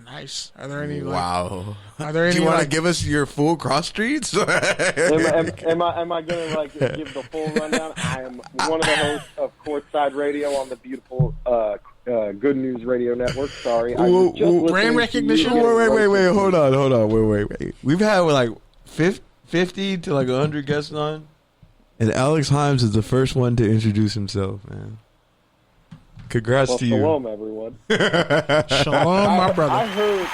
Nice. Are there any? Wow. Are there any? Do you want to give us your full cross streets? am I going to give the full rundown? I am one of the hosts of Courtside Radio on the beautiful Good News Radio Network. Sorry, brand recognition. Wait. Hold on. Wait. We've had like 50 to like 100 guests on, and Alex Hymes is the first one to introduce himself, man. Congrats to you. Shalom, everyone. Shalom, my brother.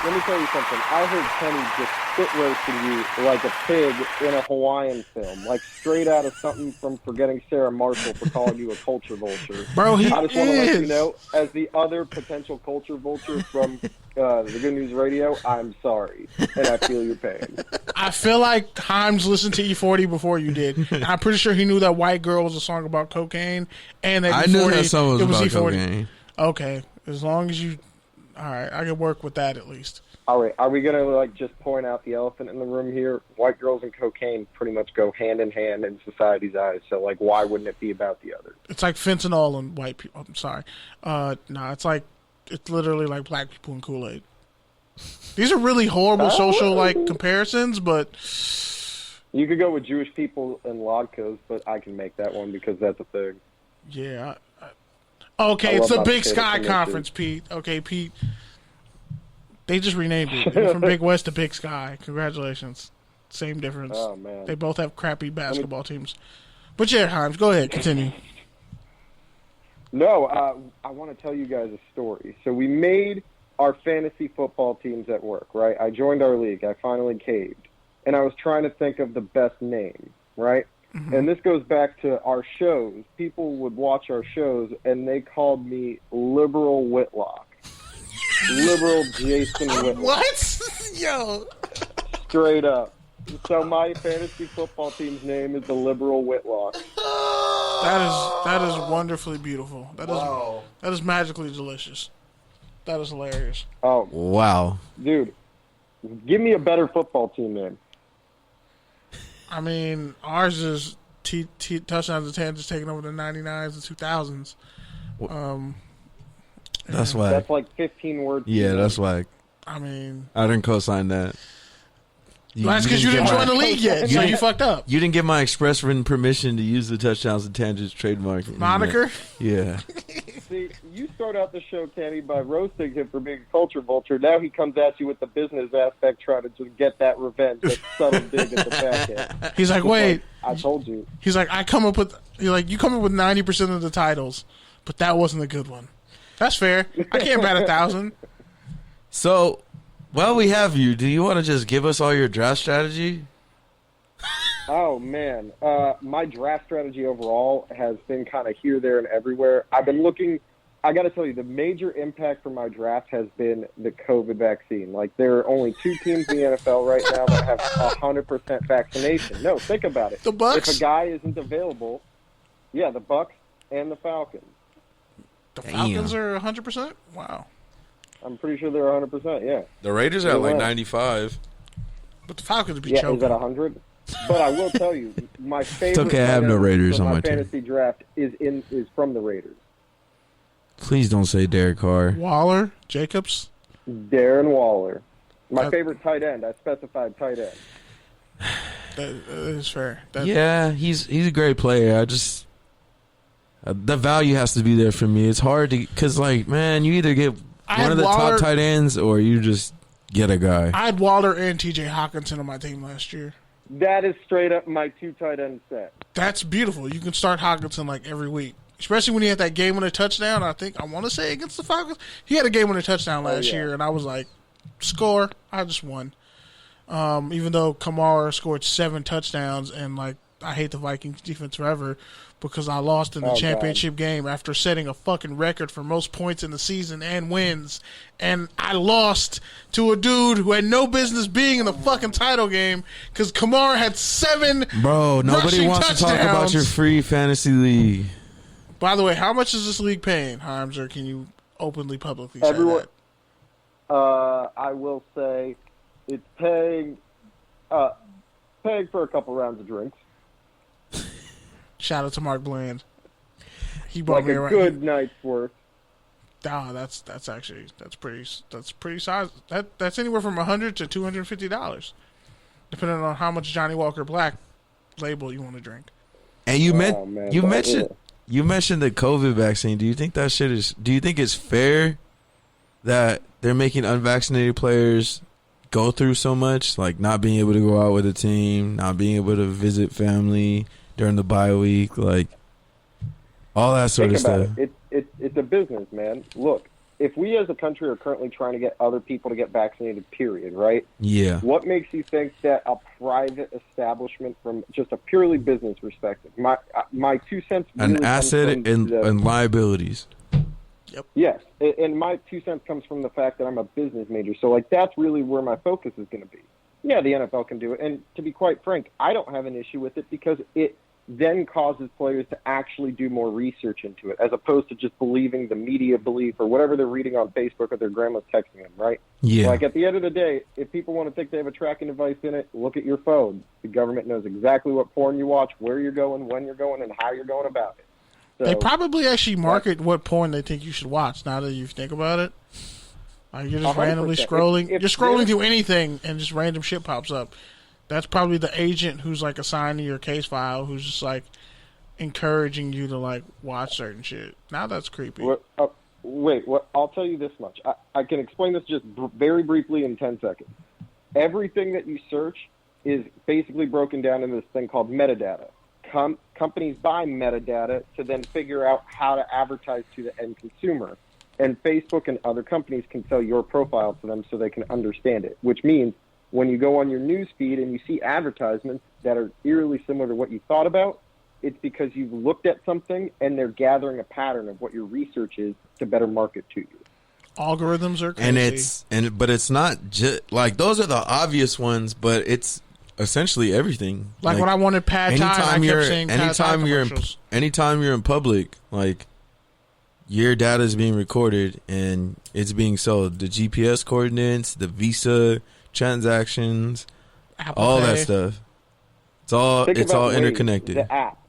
Let me tell you something. I heard Kenny just spit roasting you like a pig in a Hawaiian film, like straight out of something from Forgetting Sarah Marshall for calling you a culture vulture. Bro, I just want to let you know, as the other potential culture vulture from the Good News Radio, I'm sorry, and I feel your pain. I feel like Hymes listened to E40 before you did. I'm pretty sure he knew that White Girl was a song about cocaine, and that I E40, knew that song was about E40. cocaine. Okay, as long as you... All right, I can work with that at least. All right, are we going to just point out the elephant in the room here? White girls and cocaine pretty much go hand in hand in society's eyes, so why wouldn't it be about the other? It's like fentanyl and white people. I'm sorry. It's literally like black people and Kool-Aid. These are really horrible social comparisons, but you could go with Jewish people and latkes, but I can make that one because that's a thing. Yeah. Okay, it's the Big Sky Conference, Pete. Okay, Pete. They just renamed it. They went from Big West to Big Sky. Congratulations. Same difference. Oh, man. They both have crappy basketball teams. But yeah, Hymes, go ahead. Continue. No, I want to tell you guys a story. So we made our fantasy football teams at work, right? I joined our league. I finally caved. And I was trying to think of the best name, right? Mm-hmm. And this goes back to our shows. People would watch our shows, and they called me Liberal Whitlock. Liberal Jason Whitlock. What? Yo. Straight up. So my fantasy football team's name is the Liberal Whitlock. That is wonderfully beautiful. That is magically delicious. That is hilarious. Oh. Wow. Dude, give me a better football team name. I mean, ours is touchdowns and tangents taking over the 99s and 2000s. That's why. That's like 15 words. Yeah, that's why. I mean, I didn't co-sign that. That's because you didn't join the league yet, so you fucked up. You didn't get my express written permission to use the touchdowns and tangents trademark. Moniker? Yeah. See, you start out the show, Kenny, by roasting him for being a culture vulture. Now he comes at you with the business aspect, trying to just get that revenge, that subtle dig at the back end. He's like, wait. I told you. He's like, you come up with 90% of the titles, but that wasn't a good one. That's fair. I can't bat 1,000. So, while we have you, do you want to just give us all your draft strategy? Oh, man. My draft strategy overall has been kind of here, there, and everywhere. I've been looking. I got to tell you, the major impact for my draft has been the COVID vaccine. There are only 2 teams in the NFL right now that have 100% vaccination. No, think about it. The Bucks? If a guy isn't available, yeah, the Bucks and the Falcons. The Falcons are 100%? Wow. I'm pretty sure they're 100%, yeah. The Raiders are at 95. But the Falcons would be choking. choking. Is that 100? But I will tell you, my favorite. It's okay, I have no Raiders on my team. fantasy draft is from the Raiders. Please don't say Derek Carr. Waller, Jacobs, Darren Waller, my favorite tight end. I specified tight end. That is fair. Yeah, he's a great player. I just the value has to be there for me. It's hard to because man, you either get one of the top tight ends or you just get a guy. I had Waller and T.J. Hawkinson on my team last year. That is straight up my 2 tight end set. That's beautiful. You can start Hawkinson every week, especially when he had that game-winning touchdown. I want to say against the Falcons, he had a game-winning touchdown last year, and I was like, score. I just won. Even though Kamara scored 7 touchdowns and I hate the Vikings defense forever because I lost in the championship game after setting a fucking record for most points in the season and wins. And I lost to a dude who had no business being in the fucking title game because Kamara had 7 Bro, nobody wants to talk about your free fantasy league. By the way, how much is this league paying, Hymes, or can you openly, publicly say that? I will say it's paying for a couple rounds of drinks. Shout out to Mark Bland. He bought Like me a good night's worth. that's pretty size. That's anywhere from $100 to $250, depending on how much Johnny Walker Black label you want to drink. And you mentioned the COVID vaccine. Do you think it's fair that they're making unvaccinated players go through so much, like not being able to go out with a team, not being able to visit family during the bye week, like all that sort of stuff? It's a business, man. Look, if we as a country are currently trying to get other people to get vaccinated, period, right? Yeah. What makes you think that a private establishment, from just a purely business perspective, my 2 cents, an asset and liabilities. Yep. Yes, and my 2 cents comes from the fact that I'm a business major, so like that's really where my focus is going to be. Yeah, the NFL can do it, and to be quite frank, I don't have an issue with it because it then causes players to actually do more research into it, as opposed to just believing the media belief or whatever they're reading on Facebook or their grandma's texting them, right? Yeah. Like at the end of the day, if people want to think they have a tracking device in it, look at your phone. The government knows exactly what porn you watch, where you're going, when you're going, and how you're going about it. So, they probably actually market what porn they think you should watch. Now that you think about it, like you're just 100%. Randomly scrolling. You're scrolling through anything, and just random shit pops up. That's probably the agent who's like assigned to your case file, who's just like encouraging you to like watch certain shit. Now that's creepy. Wait, I'll tell you this much. I can explain this just very briefly in 10 seconds. Everything that you search is basically broken down into this thing called metadata. Companies buy metadata to then figure out how to advertise to the end consumer. And Facebook and other companies can sell your profile to them so they can understand it, which means when you go on your news feed and you see advertisements that are eerily similar to what you thought about, it's because you've looked at something and they're gathering a pattern of what your research is to better market to you. Algorithms are crazy. But it's not just like those are the obvious ones, but it's essentially everything. Like when I wanted pad thai, I kept saying pad thai commercials. Anytime you're in public, like your data is being recorded and it's being sold. The GPS coordinates, the Visa transactions, Apple all Pay. That stuff. It's all Waze, interconnected. The app.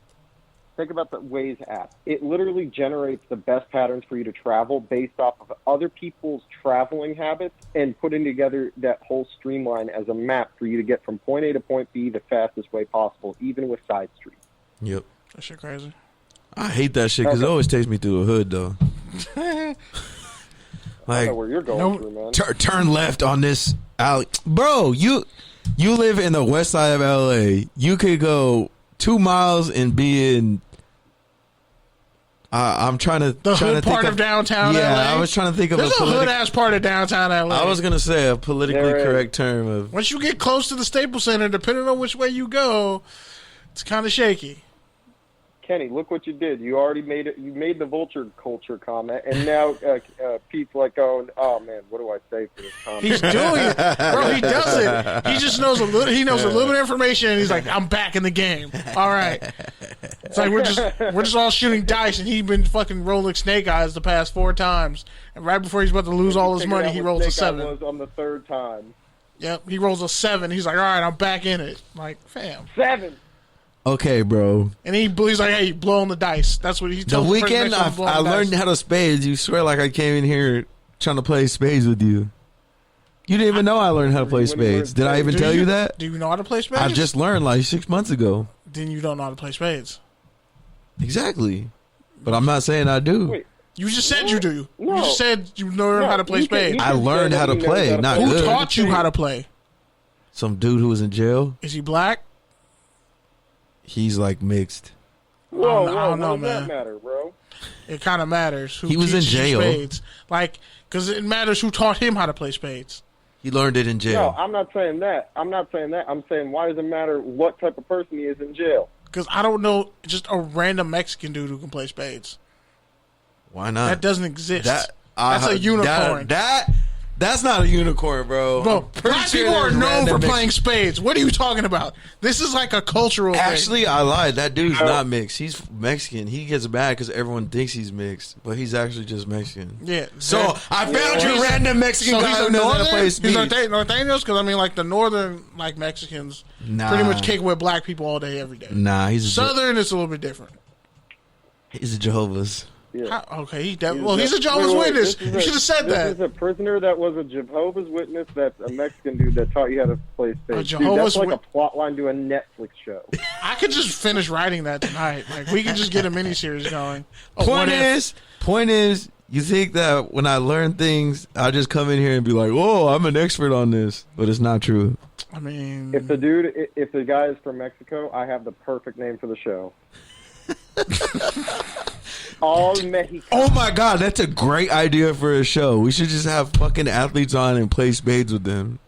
Think about the Waze app. It literally generates the best patterns for you to travel based off of other people's traveling habits and putting together that whole streamline as a map for you to get from point A to point B the fastest way possible, even with side streets. Yep. That shit crazy. I hate that shit because it always takes me through a hood, though. I don't know where you're going through, man. Turn left on this alley. Bro, you live in the west side of LA. You could go 2 miles and be in... I'm trying to... The hood part of downtown LA? Yeah, I was trying to think of There's a hood-ass part of downtown LA. I was going to say a politically correct term of... Once you get close to the Staples Center, depending on which way you go, it's kind of shaky. Kenny, look what you did. You already made it. You made the vulture culture comment, and now Pete's like going, "Oh man, what do I say for this comment?" He's doing it, bro. He does it. He just knows a little. He knows a little bit of information, and he's like, "I'm back in the game." All right. It's like we're just all shooting dice, and he's been fucking rolling snake eyes the past 4 times, and right before he's about to lose all his money, he rolls a 7. Was on the 3rd time. Yep, he rolls a 7. He's like, "All right, I'm back in it." I'm like, fam, 7. Okay, bro. And he's like, "Hey, blowing the dice." That's what he tells the weekend I learned how to spades. You swear like I came in here trying to play spades with you. You didn't even know I learned how to play spades. Did I even tell you that? Do you know how to play spades? I just learned like 6 months ago. Then you don't know how to play spades. Exactly. But I'm not saying I do. Wait. You just said you do. No. You just said you learned how to play spades. I learned how to play, not Who good. taught you how to play? Some dude who was in jail. Is he black? He's like mixed. Whoa, I don't know, what does man. that matter, bro? It kind of matters. Who He was in teaches you jail. Spades. Like, because it matters who taught him how to play spades. He learned it in jail. No, I'm not saying that. I'm saying, why does it matter what type of person he is in jail? Because I don't know just a random Mexican dude who can play spades. Why not? That doesn't exist. That's a unicorn. That's not a unicorn, bro. Bro, black people are known for playing spades. What are you talking about? This is like a cultural thing. Actually, I lied. That dude's not mixed. He's Mexican. He gets mad because everyone thinks he's mixed, but he's actually just Mexican. Yeah. So I found you a random Mexican guy who knows how to play spades. He's Norteños? Because, I mean, like, the northern, like, Mexicans pretty much kick with black people all day, every day. Nah, he's Southern is a little bit different. He's a Jehovah's. Yeah. Okay, he's a Jehovah's Witness. You should have said that. This is a prisoner that was a Jehovah's Witness. That's a Mexican dude that taught you how to play spades. That's like a plot line to a Netflix show. I could just finish writing that tonight. Like, we could just get a miniseries going. Point is, you think that when I learn things, I just come in here and be like, "Oh, I'm an expert on this," but it's not true. I mean, if the guy is from Mexico, I have the perfect name for the show. All Mexico. Oh my God, that's a great idea for a show. We should just have fucking athletes on and play spades with them.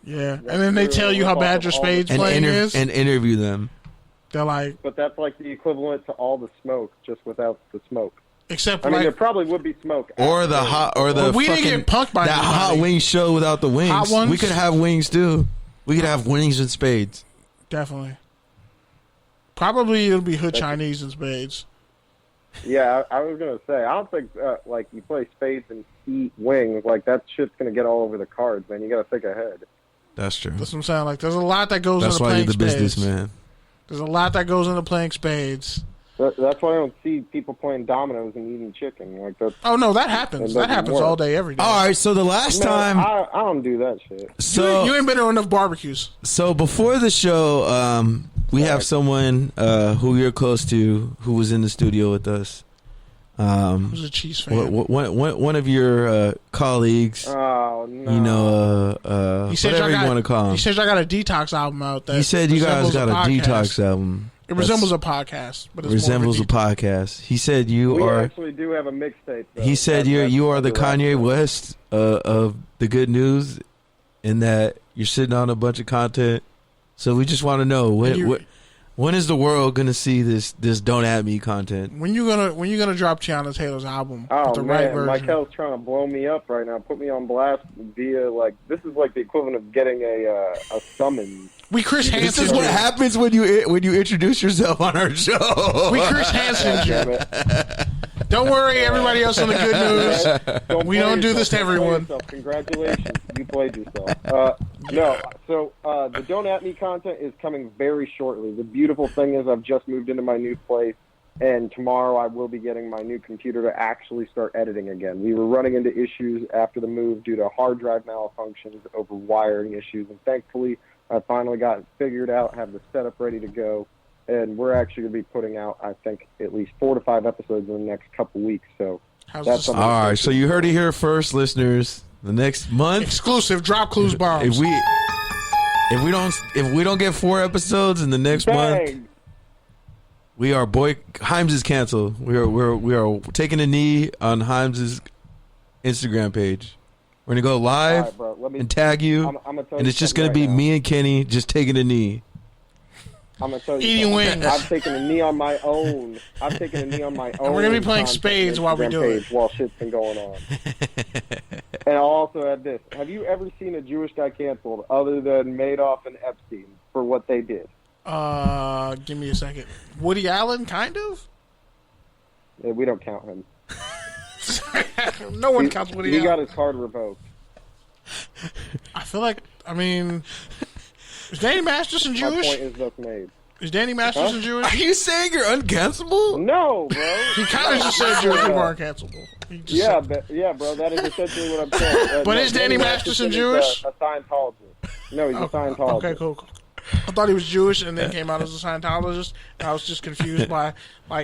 Yeah, and then they tell you how bad your spades playing is, and interview them. They're like, but that's like the equivalent to all the smoke, just without the smoke. Except, I mean, there probably would be smoke, or the hot, or the we didn't get punked by that hot wing show without the wings. Hot ones? We could have wings too. We could have wings and spades. Definitely. Probably it'll be hood Chinese and spades. Yeah, I was gonna say, I don't think like you play spades and eat wings, like that shit's gonna get all over the cards, man. You gotta think ahead. That's true. That's what I'm saying. Like, there's a lot that goes into That's playing why you're the spades. businessman. There's a lot that goes into playing spades. That's why I don't see people playing dominoes and eating chicken. Like that. Oh no, that happens. That happens all day, every day. All right, so the last time I don't do that shit. So you ain't been to enough barbecues. So before the show, we have someone who you're close to who was in the studio with us. Who's a Chiefs fan? One of your colleagues. Oh no! You know, he said whatever you want to call him. He said I got a detox album out there. He said you guys got a detox album. It resembles a podcast, but it's resembles a podcast. He said we actually do have a mixtape. He said you are the Kanye West of the good news, in that you're sitting on a bunch of content. So we just want to know when is the world gonna see this Don't At Me content? When you gonna drop Tiana Taylor's album? Oh the man, right version? Michael's trying to blow me up right now. Put me on blast via this is like the equivalent of getting a summons. This is what happens when you introduce yourself on our show. We Chris Hansen you. Don't worry, everybody else on the good news. We don't do this to everyone. Congratulations, you played yourself. No, so the Don't At Me content is coming very shortly. The beautiful thing is I've just moved into my new place, and tomorrow I will be getting my new computer to actually start editing again. We were running into issues after the move due to hard drive malfunctions over wiring issues, and thankfully I finally got it figured out, have the setup ready to go, and we're actually going to be putting out, I think, at least 4 to 5 episodes in the next couple weeks. So that's all right. So you heard it here first, listeners. The next month, exclusive drop clues bombs. If we don't get 4 episodes in the next month, we are Hymes is canceled. We are taking a knee on Hymes' Instagram page. We're gonna go live and tag you, and it's just gonna be me and Kenny just taking a knee. I'm gonna tell you, eating wings. I've taken a knee on my own. And we're gonna be playing spades while we do it. While shit's been going on. And I'll also add this: have you ever seen a Jewish guy canceled other than Madoff and Epstein for what they did? Give me a second. Woody Allen, kind of. Yeah, we don't count him. No one counts Woody Allen. He got his card revoked. I feel like, is Danny Masterson Jewish? My point is thus made. Is Danny Masterson Jewish? Are you saying you're uncancelable? No, bro. He kind of just said Jewish people are uncancelable. Yeah, bro. That is essentially what I'm saying. But is Danny Masterson Jewish? A Scientologist. No, he's a Scientologist. Okay, cool. I thought he was Jewish and then came out as a Scientologist. I was just confused by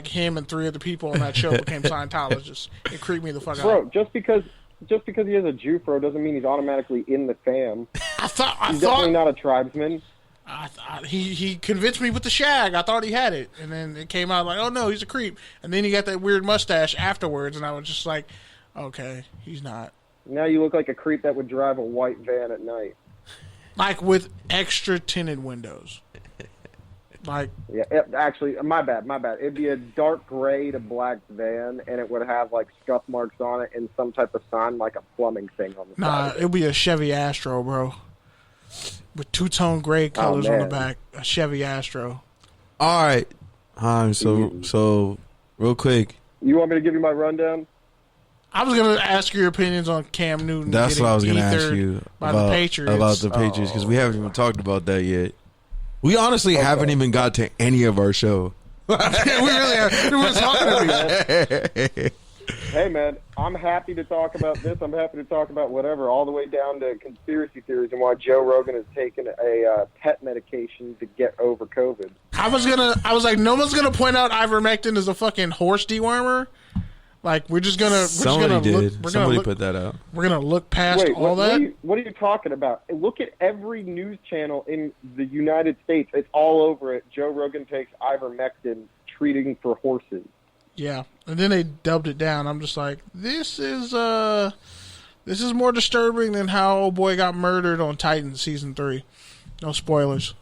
him and 3 other people on that show became Scientologists. It creeped me the fuck out. Bro, just because he is a Jew, bro, doesn't mean he's automatically in the fam. He's definitely not a tribesman. He convinced me with the shag. I thought he had it, and then it came out like, oh no, he's a creep. And then he got that weird mustache afterwards, and I was just like, okay, he's not. Now you look like a creep that would drive a white van at night. Like with extra tinted windows. Like, actually, my bad. It'd be a dark gray to black van, and it would have like scuff marks on it and some type of sign, like a plumbing thing on the side. it'd be a Chevy Astro, bro, with two-tone gray colors on the back. A Chevy Astro. All right, Hymes. So real quick, you want me to give you my rundown? I was gonna ask your opinions on Cam Newton. That's what I was gonna ask you about the Patriots. About the Patriots, because we haven't even talked about that yet. We honestly haven't even got to any of our show. We really have. We were talking to me. Hey, man, I'm happy to talk about this. I'm happy to talk about whatever, all the way down to conspiracy theories and why Joe Rogan has taken a pet medication to get over COVID. I was like, no one's gonna point out ivermectin as a fucking horse dewormer. Like, we're just gonna. Somebody put that out. We're gonna look past all that. What are you talking about? Look at every news channel in the United States. It's all over it. Joe Rogan takes ivermectin treating for horses. Yeah, and then they dubbed it down. I'm just like, this is more disturbing than how old boy got murdered on Titans season 3. No spoilers.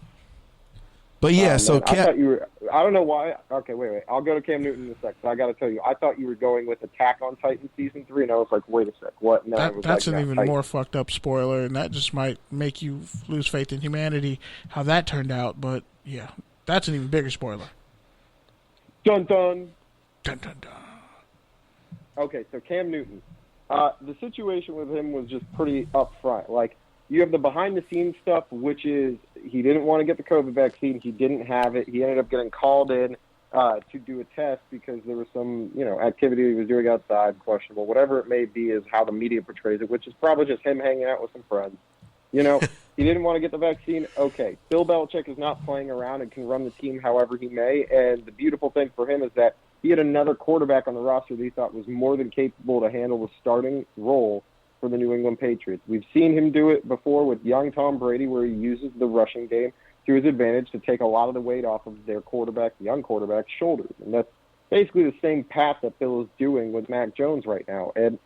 But yeah, I thought you were. I don't know why. Okay, wait. I'll go to Cam Newton in a sec. But I got to tell you, I thought you were going with Attack on Titan season 3, and I was like, wait a sec, what? And that's an even more fucked up spoiler, and that just might make you lose faith in humanity. How that turned out, but yeah, that's an even bigger spoiler. Dun dun. Dun dun dun. Okay, so Cam Newton. The situation with him was just pretty upfront. Like, you have the behind-the-scenes stuff, which is he didn't want to get the COVID vaccine. He didn't have it. He ended up getting called in to do a test because there was some, activity he was doing outside, questionable. Whatever it may be is how the media portrays it, which is probably just him hanging out with some friends. He didn't want to get the vaccine. Okay, Bill Belichick is not playing around and can run the team however he may. And the beautiful thing for him is that he had another quarterback on the roster that he thought was more than capable to handle the starting role for the New England Patriots. We've seen him do it before with young Tom Brady, where he uses the rushing game to his advantage to take a lot of the weight off of their young quarterback's shoulders. And that's basically the same path that Bill is doing with Mac Jones right now. And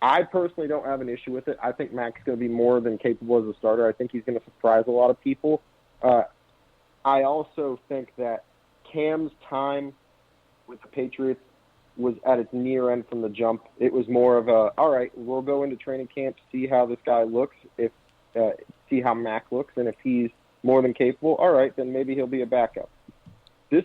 I personally don't have an issue with it. I think Mac's going to be more than capable as a starter. I think he's going to surprise a lot of people. I also think that Cam's time with the Patriots was at its near end from the jump. It was more of all right, we'll go into training camp, see how this guy looks, see how Mac looks, and if he's more than capable, all right, then maybe he'll be a backup. This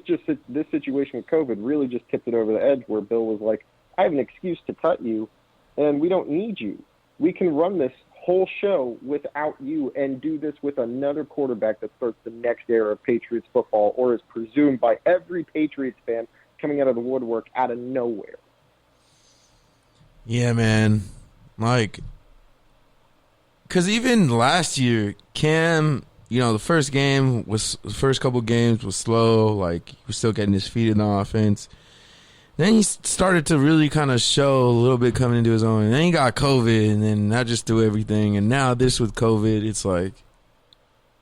situation with COVID really just tipped it over the edge, where Bill was like, I have an excuse to cut you, and we don't need you. We can run this whole show without you and do this with another quarterback that starts the next era of Patriots football, or is presumed by every Patriots fan coming out of the woodwork out of nowhere. Yeah, man. Like, because even last year, Cam, the first couple games was slow. Like, he was still getting his feet in the offense. Then he started to really kind of show a little bit coming into his own. And then he got COVID, and then that just threw everything. And now this with COVID, it's like,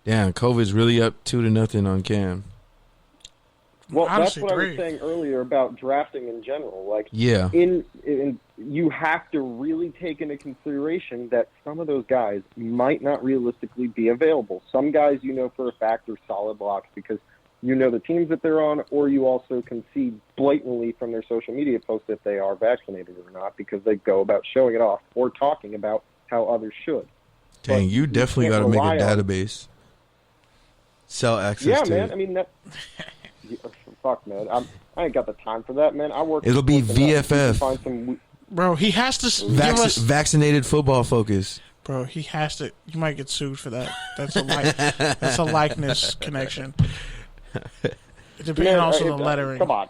damn, COVID's really up 2-0 on Cam. Well, that's what I was saying earlier about drafting in general. Like, yeah, you have to really take into consideration that some of those guys might not realistically be available. Some guys, for a fact, are solid blocks because the teams that they're on, or you also can see blatantly from their social media posts if they are vaccinated or not, because they go about showing it off or talking about how others should. Dang, you definitely got to make a database. Sell access to man. it. I mean, that... Fuck, man. I ain't got the time for that, man. I work. It'll be VFF. Bro, he has to give us vaccinated football focus. Bro, he has to. You might get sued for that. That's a likeness connection. Depending also the lettering. Come on.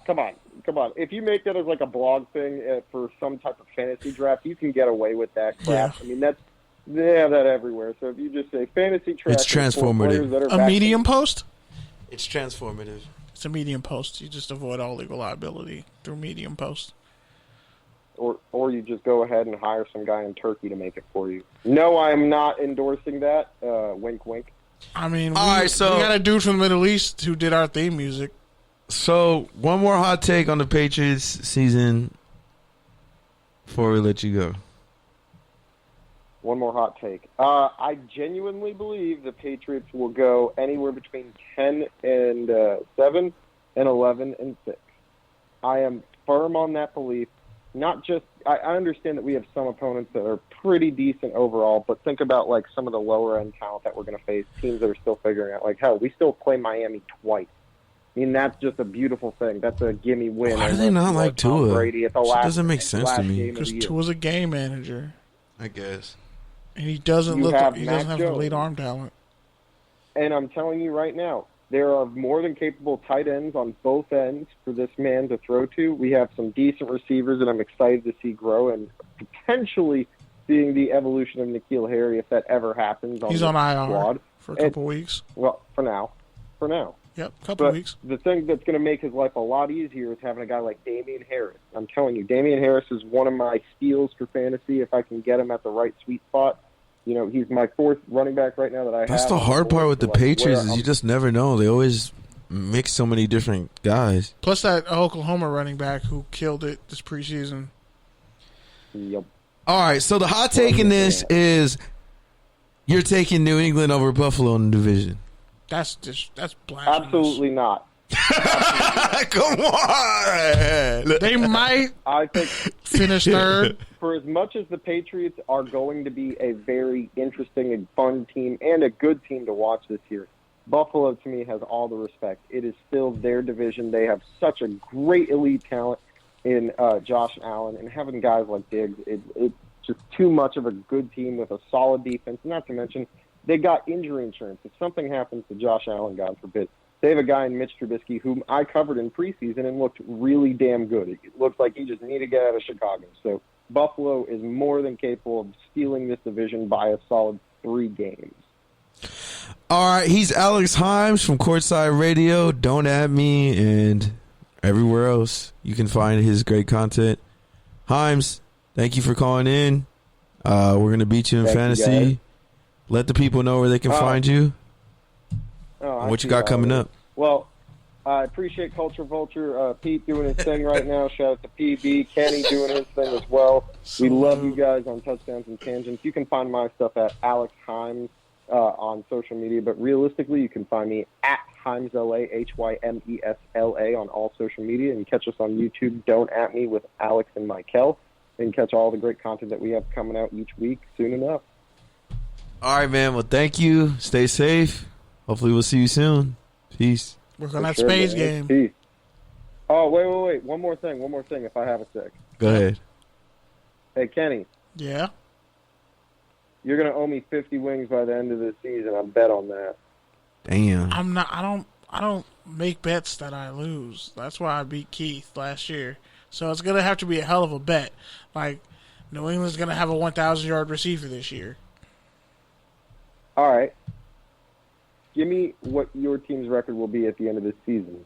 If you make that as like a blog thing for some type of fantasy draft, you can get away with that crap. Yeah. I mean, they have that everywhere. So if you just say fantasy draft, it's transformative. A Medium post. It's transformative. It's a Medium post. You just avoid all legal liability through Medium post. Or you just go ahead and hire some guy in Turkey to make it for you. No, I am not endorsing that. Wink, wink. I mean, we got a dude from the Middle East who did our theme music. So, one more hot take on the Patriots season before we let you go. One more hot take. I genuinely believe the Patriots will go anywhere between 10-7 and 11-6. I am firm on that belief. Not just I understand that we have some opponents that are pretty decent overall, but think about like some of the lower end talent that we're going to face. Teams that are still figuring out. Like hell, we still play Miami twice. I mean, that's just a beautiful thing. That's a gimme win. Why do they not like Tua? Brady at the It last, doesn't make sense to me. Because Tua's a game manager, I guess. and he doesn't have the elite arm talent. And I'm telling you right now, there are more than capable tight ends on both ends for this man to throw to. We have some decent receivers that I'm excited to see grow, and potentially seeing the evolution of N'Keal Harry if that ever happens. He's on IR squad. for a couple weeks. Well, for now. Yep, couple weeks. The thing that's going to make his life a lot easier is having a guy like Damian Harris. I'm telling you, Damian Harris is one of my steals for fantasy if I can get him at the right sweet spot. You know, he's my fourth running back right now that I have. That's the hard part with the Patriots is you just never know. They always mix so many different guys. Plus that Oklahoma running back who killed it this preseason. Yep. All right, so the hot take in this is you're taking New England over Buffalo in the division. That's blasphemous. Absolutely not. Come on. They might I think finish third. for as much as the Patriots are going to be a very interesting and fun team and a good team to watch this year, Buffalo, to me, has all the respect. It is still their division. They have such a great elite talent in Josh Allen, and having guys like Diggs, it's just too much of a good team with a solid defense. Not to mention, they got injury insurance. If something happens to Josh Allen, God forbid, they have a guy in Mitch Trubisky whom I covered in preseason and looked really damn good. It looks like he just needed to get out of Chicago. So Buffalo is more than capable of stealing this division by a solid 3 games. All right, he's Alex Hymes from Courtside Radio. Don't At Me and everywhere else you can find his great content. Hymes, thank you for calling in. We're going to beat you in fantasy. Let the people know where they can find you. What you got coming up? Well, I appreciate Culture Vulture. Pete doing his thing right now. Shout out to PB. Kenny doing his thing as well. We love you guys on Touchdowns and Tangents. You can find my stuff at Alex Hymes on social media, but realistically, you can find me at HymesLA, HYMESLA on all social media, and catch us on YouTube, Don't At Me with Alex and Michael, and catch all the great content that we have coming out each week soon enough. All right, man. Well, thank you. Stay safe. Hopefully we'll see you soon. Peace. We're on that Space game. Peace. Oh, wait. One more thing, if I have a sec. Go ahead. Hey, Kenny. Yeah? You're going to owe me 50 wings by the end of the season. I bet on that. Damn. I don't make bets that I lose. That's why I beat Keith last year. So it's going to have to be a hell of a bet. Like, New England's going to have a 1,000-yard receiver this year. All right. Give me what your team's record will be at the end of this season.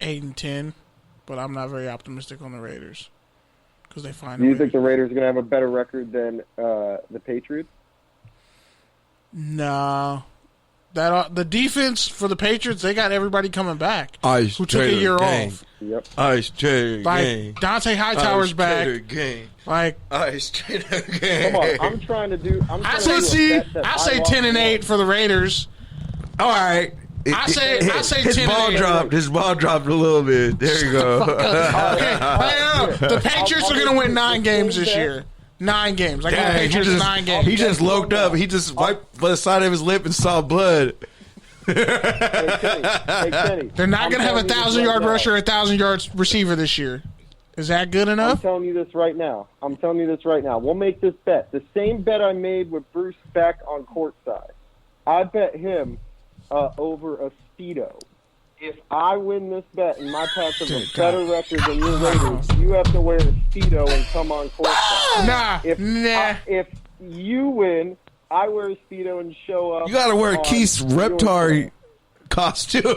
8-10, but I'm not very optimistic on the Raiders because they find. Do you think the Raiders are going to have a better record than the Patriots? No. The defense for the Patriots, they got everybody coming back. Ice who took a year off. Yep. Ice Trader Gang. Dante Hightower's back. Gang. Like Ice Trader Gang. Come on, I'm trying to do. I say 10-8 for the Raiders. All right. I say his 10-8. His ball dropped a little bit. There you go. The Patriots are going to win 9 games this year. 9 games. I got the Patriots 9 games. He just looked up. He just wiped the side of his lip and saw blood. Hey, Kenny. They're not going to have a 1,000-yard rusher or 1,000-yard receiver this year. Is that good enough? I'm telling you this right now. We'll make this bet. The same bet I made with Bruce Beck on Courtside. I bet him over a Speedo. If I win this bet and my Pats have a better record than your Raiders, you have to wear a Speedo and come on Courtside. If you win, I wear a Speedo and show up. You got to wear Keith's Reptar costume.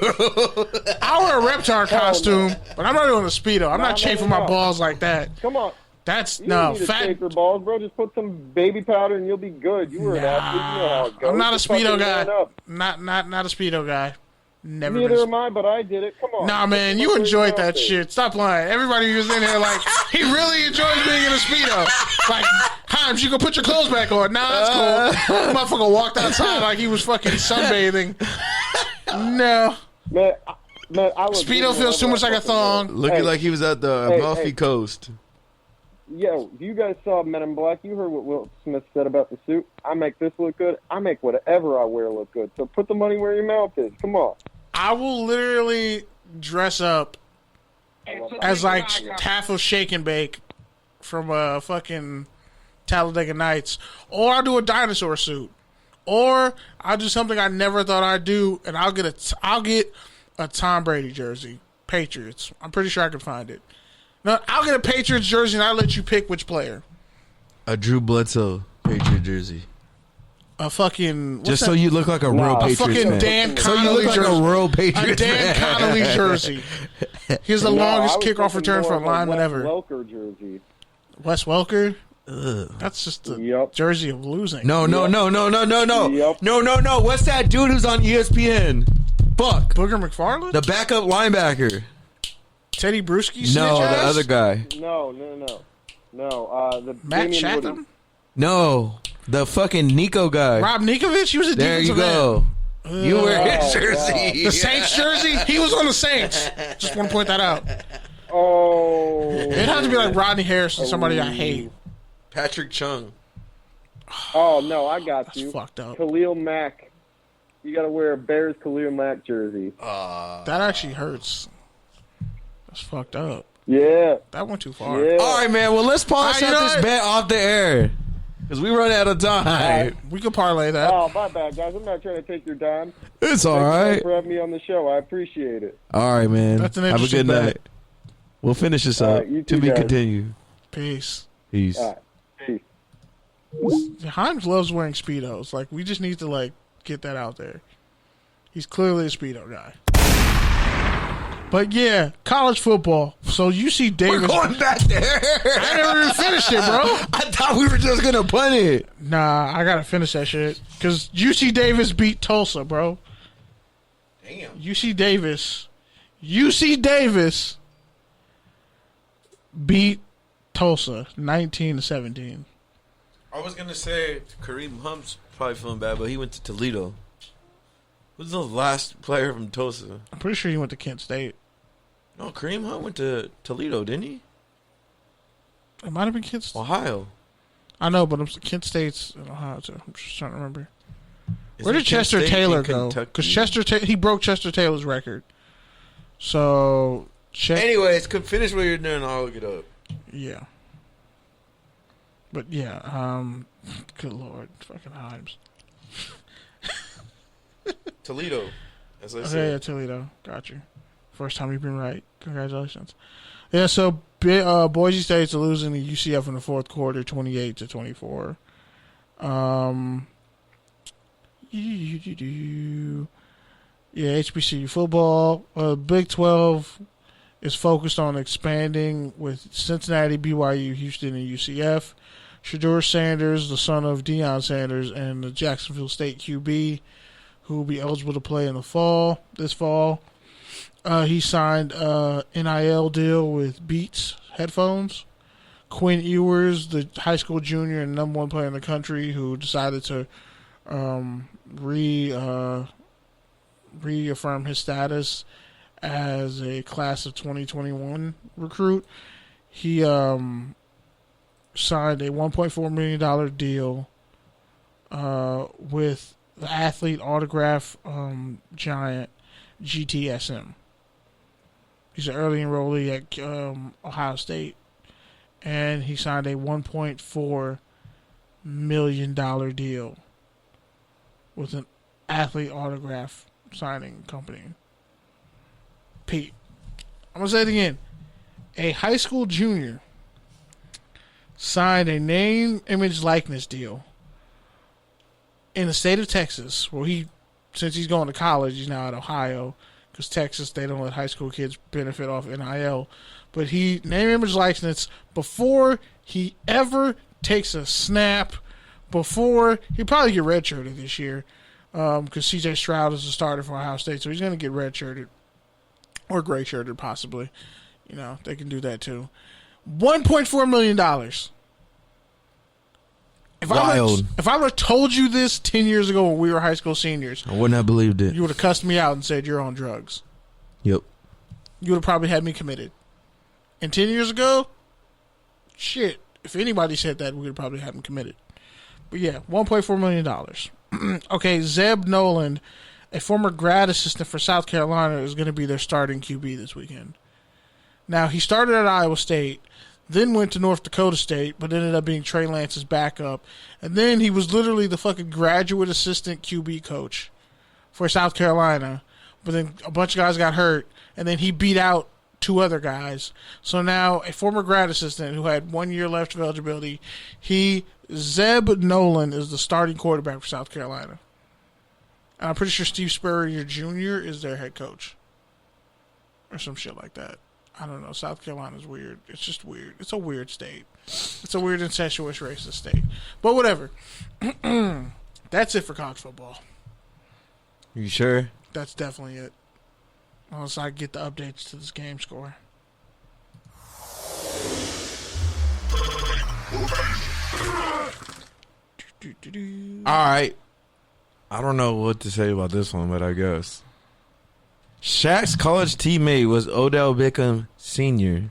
I wear a Reptar costume, but I'm not doing a Speedo. I'm not chafing my balls like that. Come on. That's you don't need to chafe your balls, bro. Just put some baby powder and you'll be good. You were an athlete. You know how it goes. I'm not a Speedo guy. Not a Speedo guy. Neither am I, but I did it. Come on. Nah, man, you enjoyed that shit. Stop lying. Everybody was in here like, he really enjoys being in a Speedo. Like, how Hymes, you can put your clothes back on. Nah, it's cool. The motherfucker walked outside like he was fucking sunbathing. No. Man, I was Speedo feels too much like a thong. Looking like he was at the Amalfi Coast. Yo, you guys saw Men in Black. You heard what Will Smith said about the suit. I make this look good. I make whatever I wear look good. So put the money where your mouth is. Come on. I will literally dress up as like half of Shake and Bake from fucking Talladega Nights, or I'll do a dinosaur suit, or I'll do something I never thought I'd do, and I'll get a Tom Brady jersey, Patriots. I'm pretty sure I can find it. No, I'll get a Patriots jersey, and I'll let you pick which player. A Drew Bledsoe Patriot jersey. A fucking just so you look like a real Patriots fucking fan. Dan Connolly so you look like jersey. a real Patriots A Dan fan. Connolly jersey. He's the longest kickoff return for a lineman ever. Wes Welker jersey. Wes Welker. Ugh. That's just the jersey of losing. No. Yep. No. What's that dude who's on ESPN? Fuck. Booger McFarland? The backup linebacker. Teddy Bruschi? No, the ass? other guy. No. The Matt Damian Chatham? Woody. No, the fucking Nico guy. Rob Ninkovich? He was a There you defensive go. end. You wear his wow. jersey. The Saints jersey? He was on the Saints. Just want to point that out. Oh. It'd have to be like Rodney Harrison, somebody I hate. Patrick Chung. Oh, no, I got That's you. fucked up. Khalil Mack. You got to wear a Bears Khalil Mack jersey. That actually hurts. That's fucked up. Yeah. That went too far. Yeah. All right, man. Well, let's polish You out know this what? bet off the air. Because we run out of time. We could parlay that. Oh, my bad, guys. I'm not trying to take your time. It's all Thank you right. for having me on the show. I appreciate it. All right, man. That's an Have a interesting good bet. night. We'll finish this All up. right, you To too, be guys. continued. Peace. Peace. All right. Peace. Hymes loves wearing Speedos. Like, we just need to, like, get that out there. He's clearly a Speedo guy. But, yeah, college football. So, UC Davis. We're going back there. I never even finished it, bro. I thought we were just going to punt it. Nah, I got to finish that shit. Because UC Davis beat Tulsa, bro. Damn. UC Davis beat Tulsa 19-17. I was going to say Kareem Hunt's probably feeling bad, but he went to Toledo. Who's the last player from Tulsa? I'm pretty sure he went to Kent State. No, Kareem Hunt went to Toledo, didn't he? It might have been Kent State. Ohio. I know, but Kent State's in Ohio, too. I'm just trying to remember. Isn't Where did Kent Chester State Taylor in go? Kentucky? Because he broke Chester Taylor's record. So, Anyways, finish what you're doing. I'll look it up. yeah. But, yeah, good Lord. Fucking Hymes. Toledo, as I Okay, said. yeah, Toledo. Got you. First time you've been right. Congratulations. Yeah, so Boise State's losing to UCF in the fourth quarter, 28-24. Yeah, HBCU football. Big 12 is focused on expanding with Cincinnati, BYU, Houston, and UCF. Shedeur Sanders, the son of Deion Sanders, and the Jacksonville State QB, who will be eligible to play in the this fall. He signed a NIL deal with Beats headphones. Quinn Ewers, the high school junior and number one player in the country, who decided to reaffirm his status as a class of 2021 recruit. He signed a $1.4 million deal with the athlete autograph giant GTSM. He's an early enrollee at Ohio State, and he signed a $1.4 million deal with an athlete autograph signing company. Pete, I'm going to say it again. A high school junior signed a name, image, likeness deal in the state of Texas, where since he's going to college, he's now at Ohio, because Texas, they don't let high school kids benefit off NIL. But he, name, image, likeness, before he ever takes a snap, before, he'll probably get redshirted this year, because C.J. Stroud is the starter for Ohio State, so he's going to get redshirted, or gray-shirted possibly. You know, they can do that too. $1.4 million. If Wild. if I would have told you this 10 years ago when we were high school seniors, I wouldn't have believed it. you would have cussed me out and said you're on drugs. Yep. You would have probably had me committed. And 10 years ago, shit, if anybody said that, we would have probably had him committed. But yeah, $1.4 million. Okay, Zeb Noland, a former grad assistant for South Carolina, is going to be their starting QB this weekend. Now, he started at Iowa State, then went to North Dakota State, but ended up being Trey Lance's backup. And then he was literally the fucking graduate assistant QB coach for South Carolina. But then a bunch of guys got hurt, and then he beat out 2 other guys. So now a former grad assistant who had 1 year left of eligibility, Zeb Nolan, is the starting quarterback for South Carolina. And I'm pretty sure Steve Spurrier Jr. is their head coach. Or some shit like that. I don't know. South Carolina's weird. It's just weird. It's a weird state. It's a weird, incestuous, racist state. But whatever. That's it for college football. You sure? That's definitely it. Unless I get the updates to this game score. All right. I don't know what to say about this one, but I guess. Shaq's college teammate was Odell Beckham Sr.,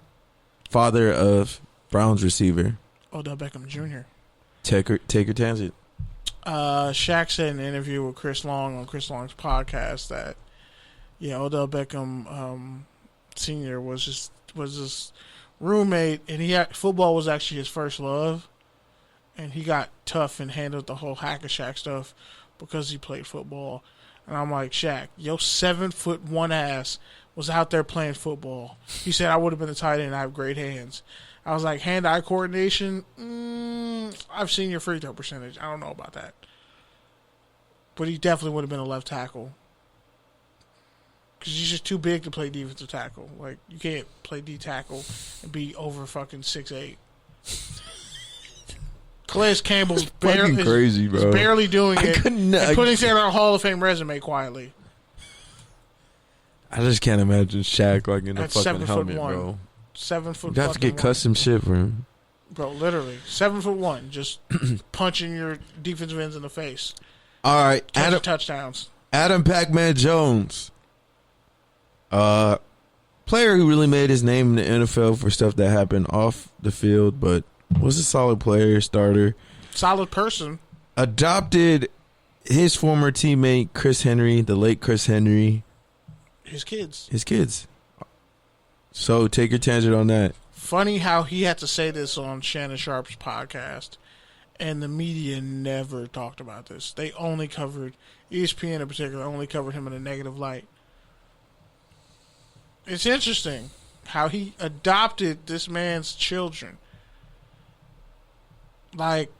father of Browns receiver Odell Beckham Jr. Take your tangent. Shaq said in an interview with Chris Long on Chris Long's podcast that Odell Beckham Sr. was his roommate, and football was actually his first love, and he got tough and handled the whole hack of Shaq stuff because he played football. And I'm like, Shaq, your 7'1" ass was out there playing football. He said I would have been the tight end. I have great hands. I was like, hand-eye coordination. I've seen your free throw percentage. I don't know about that, but he definitely would have been a left tackle because he's just too big to play defensive tackle. Like, you can't play D tackle and be over fucking 6'8". Calais Campbell's crazy, bro. Barely doing it and putting together a Hall of Fame resume quietly. I just can't imagine Shaq like in a That's fucking 7'1". helmet, bro. 7 foot. You have to get custom shit for him, bro. Literally 7'1", just punching your defensive ends in the face. All right, touchdowns. Adam Pac-Man Jones, player who really made his name in the NFL for stuff that happened off the field, but was a solid player, starter. Solid person. Adopted his former teammate, Chris Henry, the late Chris Henry. His kids. So take your tangent on that. Funny how he had to say this on Shannon Sharpe's podcast, and the media never talked about this. They only covered, ESPN in particular, only covered him in a negative light. It's interesting how he adopted this man's children. Like,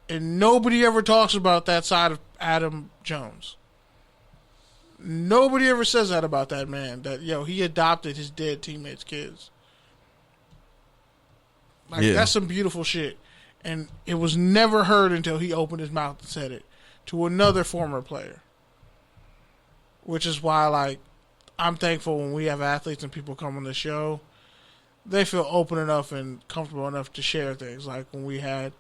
and nobody ever talks about that side of Adam Jones. Nobody ever says that about that man. That he adopted his dead teammates' kids. Like, that's some beautiful shit. And it was never heard until he opened his mouth and said it to another former player. Which is why, like, I'm thankful when we have athletes and people come on the show, they feel open enough and comfortable enough to share things. Like when we had,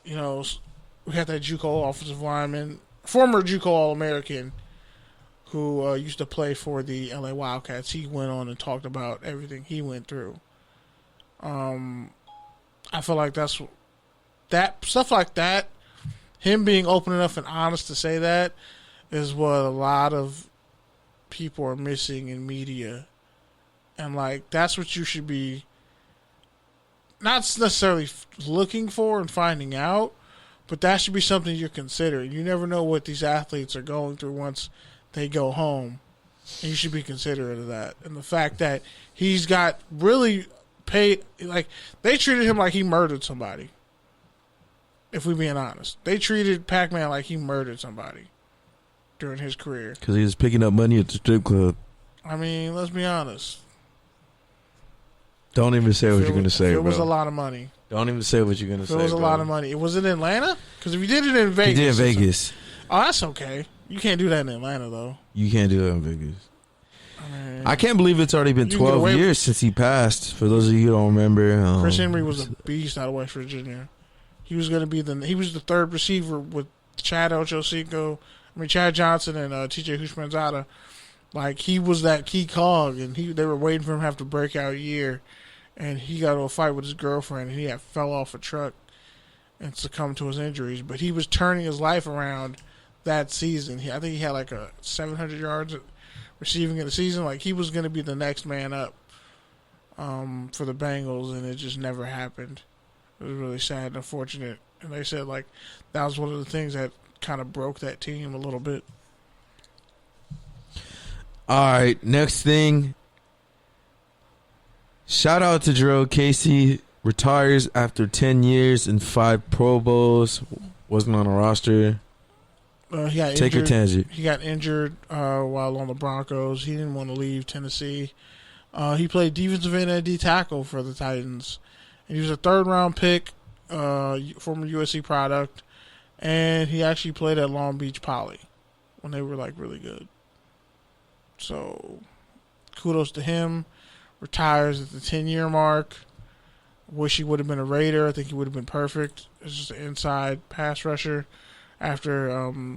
we had that JUCO offensive lineman, former JUCO All-American, who used to play for the LA Wildcats. He went on and talked about everything he went through. I feel like that stuff like that, him being open enough and honest to say that, is what a lot of people are missing in media. And like, that's what you should be not necessarily looking for and finding out, but that should be something you're considering. You never know what these athletes are going through once they go home. And you should be considerate of that. And the fact that he's got really paid, like, they treated him like he murdered somebody. If we're being honest. They treated Pac-Man like he murdered somebody during his career. Because he was picking up money at the strip club. I mean, let's be honest. Don't even say what you're going to say, bro. It was a lot of money. Don't even say what you're going to say, It was a lot of money. Was it in Atlanta? Because if you did it in Vegas. He did in Vegas. Oh, that's okay. You can't do that in Atlanta, though. You can't do that in Vegas. I can't believe it's already been 12 years since he passed. For those of you who don't remember. Chris Henry was a beast out of West Virginia. He was going to be he was the third receiver with Chad Johnson and T.J. Houshmandzadeh. Like, he was that key cog, and they were waiting for him to have to break out year, and he got into a fight with his girlfriend, and he fell off a truck and succumbed to his injuries. But he was turning his life around that season. I think he had like a 700 yards receiving in the season. Like, he was going to be the next man up for the Bengals, and it just never happened. It was really sad and unfortunate. And they said, like, that was one of the things that kind of broke that team a little bit. All right, next thing. Shout out to Jerome Casey. Retires after 10 years and 5 Pro Bowls. Wasn't on a roster. Take your tangent. He got injured while on the Broncos. He didn't want to leave Tennessee. He played defensive end and D tackle for the Titans. And he was a third-round pick, former USC product. And he actually played at Long Beach Poly when they were, like, really good. So, kudos to him. Retires at the 10-year mark. Wish he would have been a Raider. I think he would have been perfect. It's just an inside pass rusher. After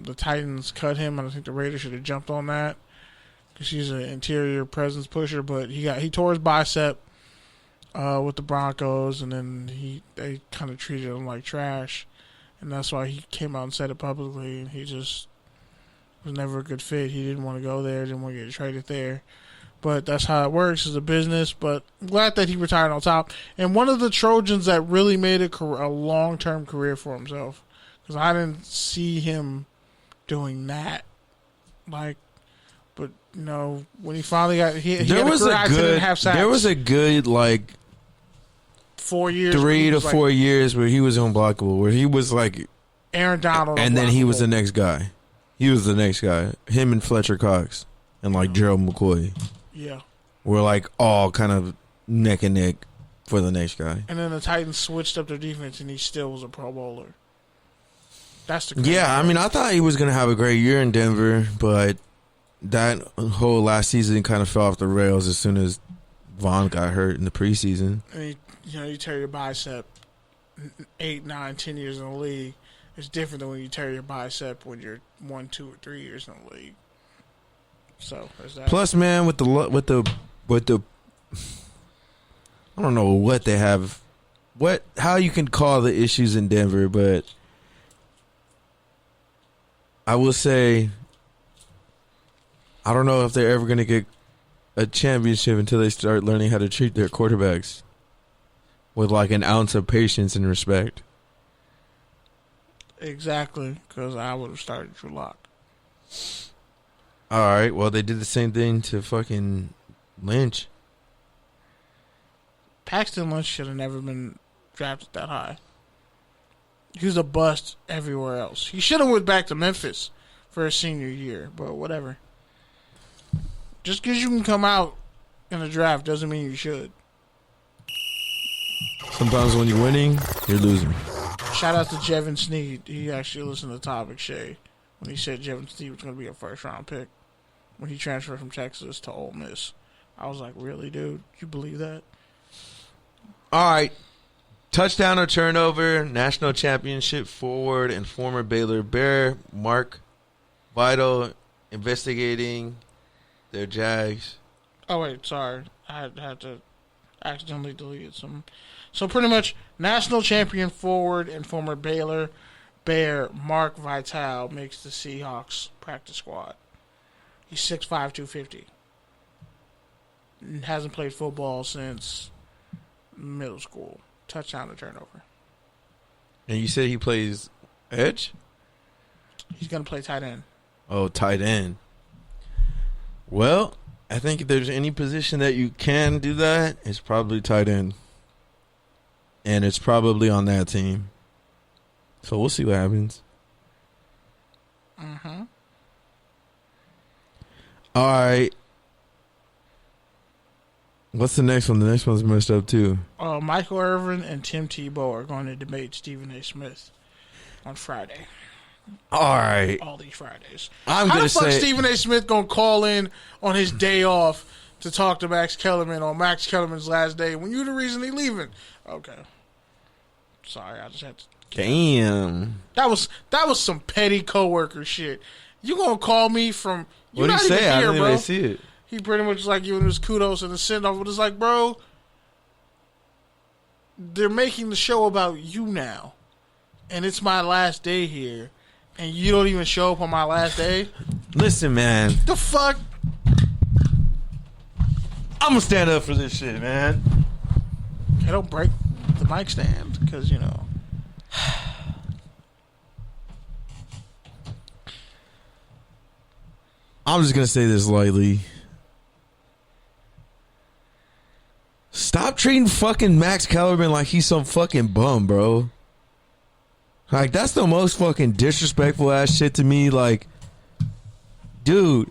the Titans cut him, and I think the Raiders should have jumped on that because he's an interior presence pusher. But he tore his bicep with the Broncos, and then they kind of treated him like trash, and that's why he came out and said it publicly. And he just was never a good fit. He didn't want to go there, didn't want to get traded there. But that's how it works as a business. But I'm glad that he retired on top. And one of the Trojans that really made a long-term career for himself. Because I didn't see him doing that. Like, but, you know, when he finally got... There was a good, like... 4 years. 3 to 4 years where he was unblockable. Where he was, like... Aaron Donald. And then he was the next guy. He was the next guy. Him and Fletcher Cox. And, like, Gerald McCoy. Yeah. We're, like, all kind of neck and neck for the next guy. And then the Titans switched up their defense, and he still was a Pro Bowler. That's the I mean, I thought he was going to have a great year in Denver, but that whole last season kind of fell off the rails as soon as Vaughn got hurt in the preseason. And you tear your bicep 8, 9, 10 years in the league. It's different than when you tear your bicep when you're 1, 2, or 3 years in the league. So there's that. Plus, man, with the I don't know what they have, how you can call the issues in Denver, but I will say I don't know if they're ever going to get a championship until they start learning how to treat their quarterbacks with like an ounce of patience and respect. Exactly, because I would have started Drew Lock. All right, well, they did the same thing to fucking Lynch. Paxton Lynch should have never been drafted that high. He was a bust everywhere else. He should have went back to Memphis for his senior year, but whatever. Just because you can come out in a draft doesn't mean you should. Sometimes when you're winning, you're losing. Shout out to Jevin Sneed. He actually listened to Topic Shay when he said Jevin Sneed was going to be a first-round pick when he transferred from Texas to Ole Miss. I was like, really, dude? You believe that? All right. Touchdown or turnover, national championship forward and former Baylor Bear, Mark Vital, investigating their Jags. Oh, wait, sorry. I had to accidentally delete some. So pretty much, national champion forward and former Baylor Bear Mark Vital makes the Seahawks practice squad. He's 6'5", 250. Hasn't played football since middle school. Touchdown or turnover. And you said he plays edge? He's going to play tight end. Oh, tight end. Well, I think if there's any position that you can do that, it's probably tight end. And it's probably on that team. So we'll see what happens. Mm-hmm. All right. What's the next one? The next one's messed up, too. Michael Irvin and Tim Tebow are going to debate Stephen A. Smith on Friday. All right. All these Fridays. How the fuck Stephen A. Smith going to call in on his day off to talk to Max Kellerman on Max Kellerman's last day when you're the reason he's leaving? Okay. sorry. I just had to. Damn. That was some petty coworker shit. You gonna call me from? What did he say? I didn't even see it. He pretty much like giving his kudos and the send off. But it's like, bro, they're making the show about you now, and it's my last day here, and you don't even show up on my last day. Listen, man. The fuck. I'm gonna stand up for this shit, man. Hey, don't break the mic stand, because you know. I'm just gonna say this lightly. Stop treating fucking Max Kellerman like he's some fucking bum, bro. Like, that's the most fucking disrespectful ass shit to me. Like, dude,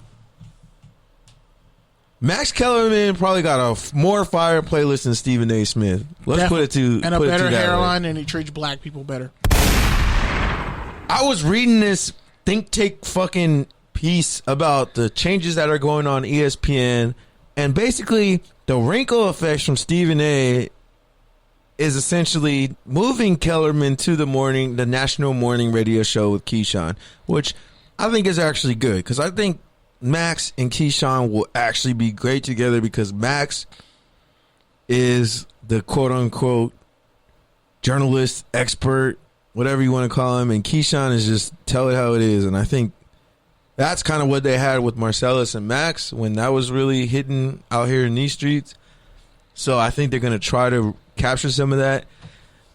Max Kellerman probably got a more fire playlist than Stephen A. Smith. Let's put it to and a better hairline, way. and he treats black people better. I was reading this think tank fucking piece about the changes that are going on ESPN, and basically the wrinkle effects from Stephen A. is essentially moving Kellerman to the national morning radio show with Keyshawn, which I think is actually good, because I think Max and Keyshawn will actually be great together, because Max is the quote-unquote journalist, expert, whatever you want to call him, and Keyshawn is just tell it how it is. And I think that's kind of what they had with Marcellus and Max when that was really hitting out here in these streets. So I think they're going to try to capture some of that.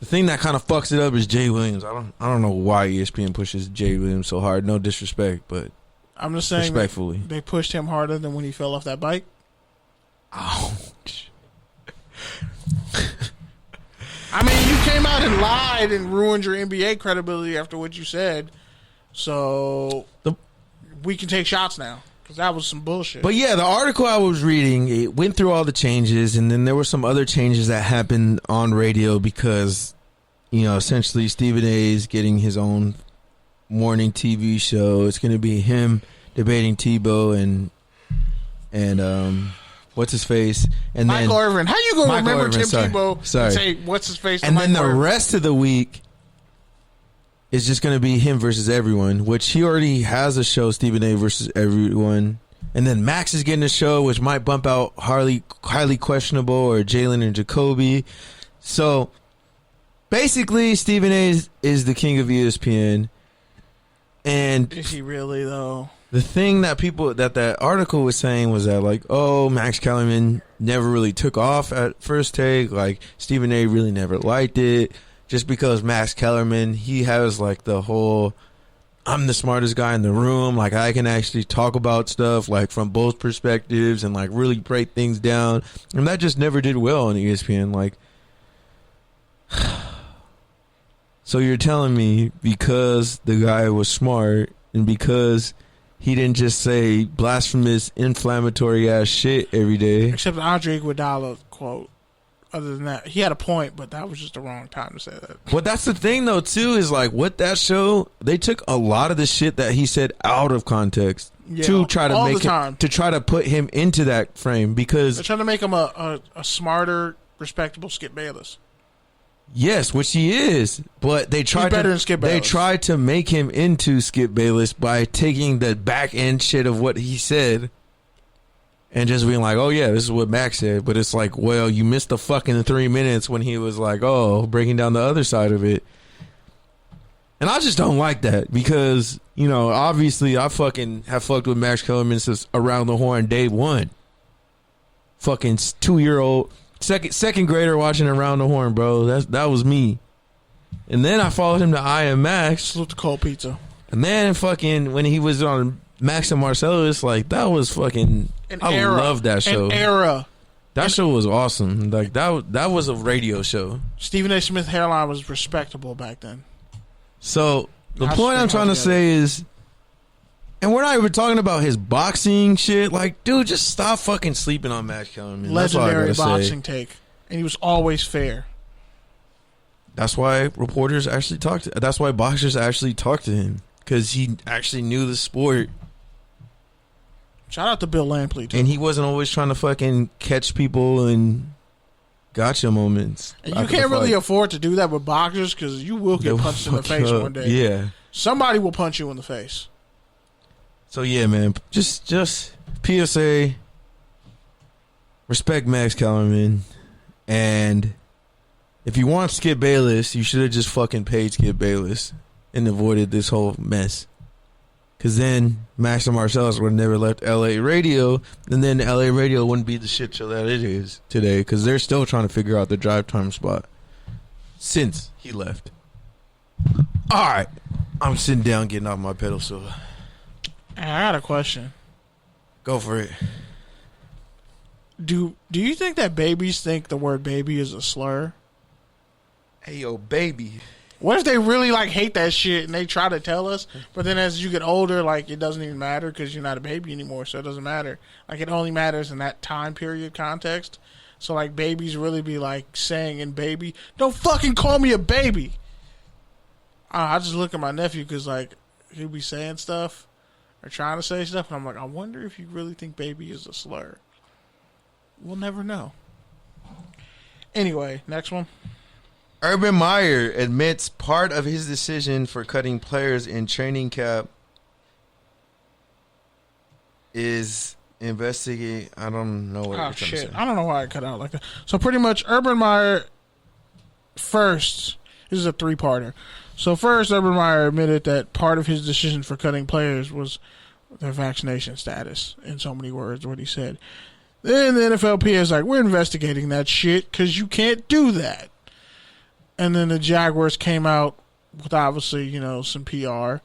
The thing that kind of fucks it up is Jay Williams. I don't know why ESPN pushes Jay Williams so hard. No disrespect, but I'm just saying respectfully, they pushed him harder than when he fell off that bike. Ouch. I mean, you came out and lied and ruined your NBA credibility after what you said. So we can take shots now, because that was some bullshit. But yeah, the article I was reading, it went through all the changes, and then there were some other changes that happened on radio because, you know, essentially Stephen A. is getting his own morning TV show. It's going to be him debating Tebow and what's his face, and Michael then Irvin. How you gonna remember Irvin, Tim Tebow and say what's his face? And then the Irvin? rest of the week is just going to be him versus everyone, which he already has a show, Stephen A. versus everyone. And then Max is getting a show, which might bump out highly questionable or Jalen and Jacoby. So basically, Stephen A. is the king of ESPN. And is he really though? The thing that that article was saying was that, like, oh, Max Kellerman never really took off at first take. Like, Stephen A. really never liked it. Just because Max Kellerman, he has like the whole, I'm the smartest guy in the room. Like, I can actually talk about stuff like from both perspectives and like really break things down. And that just never did well on ESPN. Like, so you're telling me because the guy was smart and because he didn't just say blasphemous, inflammatory ass shit every day. Except the Andre Iguodala quote. Other than that, he had a point, but that was just the wrong time to say that. Well, that's the thing, though, too, is like with that show, they took a lot of the shit that he said out of context to try to make him, to try to put him into that frame, because they're trying to make him a smarter, respectable Skip Bayless. Yes, which he is, but they tried to make him into Skip Bayless by taking the back end shit of what he said. And just being like, oh, yeah, this is what Max said. But it's like, well, you missed the fucking 3 minutes when he was like, oh, breaking down the other side of it. And I just don't like that because, you know, obviously I fucking have fucked with Max Kellerman since Around the Horn day one. Fucking 2-year-old, second grader watching Around the Horn, bro. That was me. And then I followed him to I Am Max. Salute to Cold Pizza. And then fucking when he was on Max and Marcellus, like, that was fucking... I love that show. An era. That show was awesome. Like, that was a radio show. Stephen A. Smith hairline was respectable back then. So, the point I'm trying to say is, and we're not even talking about his boxing shit. Like, dude, just stop fucking sleeping on Max Kellerman. Legendary boxing take. And he was always fair. That's why reporters actually talk to... That's why boxers actually talk to him. Because he actually knew the sport. Shout out to Bill Lampley, too. And he wasn't always trying to fucking catch people and gotcha moments. And you can't really afford to do that with boxers because you will get punched in the face one day. Yeah. Somebody will punch you in the face. So, yeah, man, just PSA, respect Max Kellerman, and if you want Skip Bayless, you should have just fucking paid Skip Bayless and avoided this whole mess. Because then Max and Marcellus would have never left LA Radio, and then LA Radio wouldn't be the shit show that it is today, because they're still trying to figure out the drive time spot since he left. All right. I'm sitting down getting off my pedestal. I got a question. Go for it. Do you think that babies think the word baby is a slur? Hey, yo, baby. What if they really hate that shit and they try to tell us, but then as you get older, it doesn't even matter because you're not a baby anymore, so it doesn't matter. It only matters in that time period context. So babies really be saying in baby, don't fucking call me a baby. I just look at my nephew because he'll be saying stuff or trying to say stuff, and I'm like, I wonder if you really think baby is a slur. We'll never know. Anyway, next one. Urban Meyer admits part of his decision for cutting players in training camp is investigating. I don't know what you're trying to say. I don't know why I cut out like that. So pretty much Urban Meyer first, this is a three-parter. So first, Urban Meyer admitted that part of his decision for cutting players was their vaccination status, in so many words, what he said. Then the NFLPA is like, we're investigating that shit because you can't do that. And then the Jaguars came out with obviously, some PR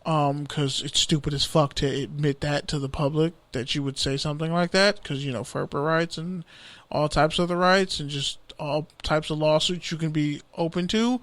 because it's stupid as fuck to admit that to the public, that you would say something like that because, FERPA rights and all types of the rights and just all types of lawsuits you can be open to.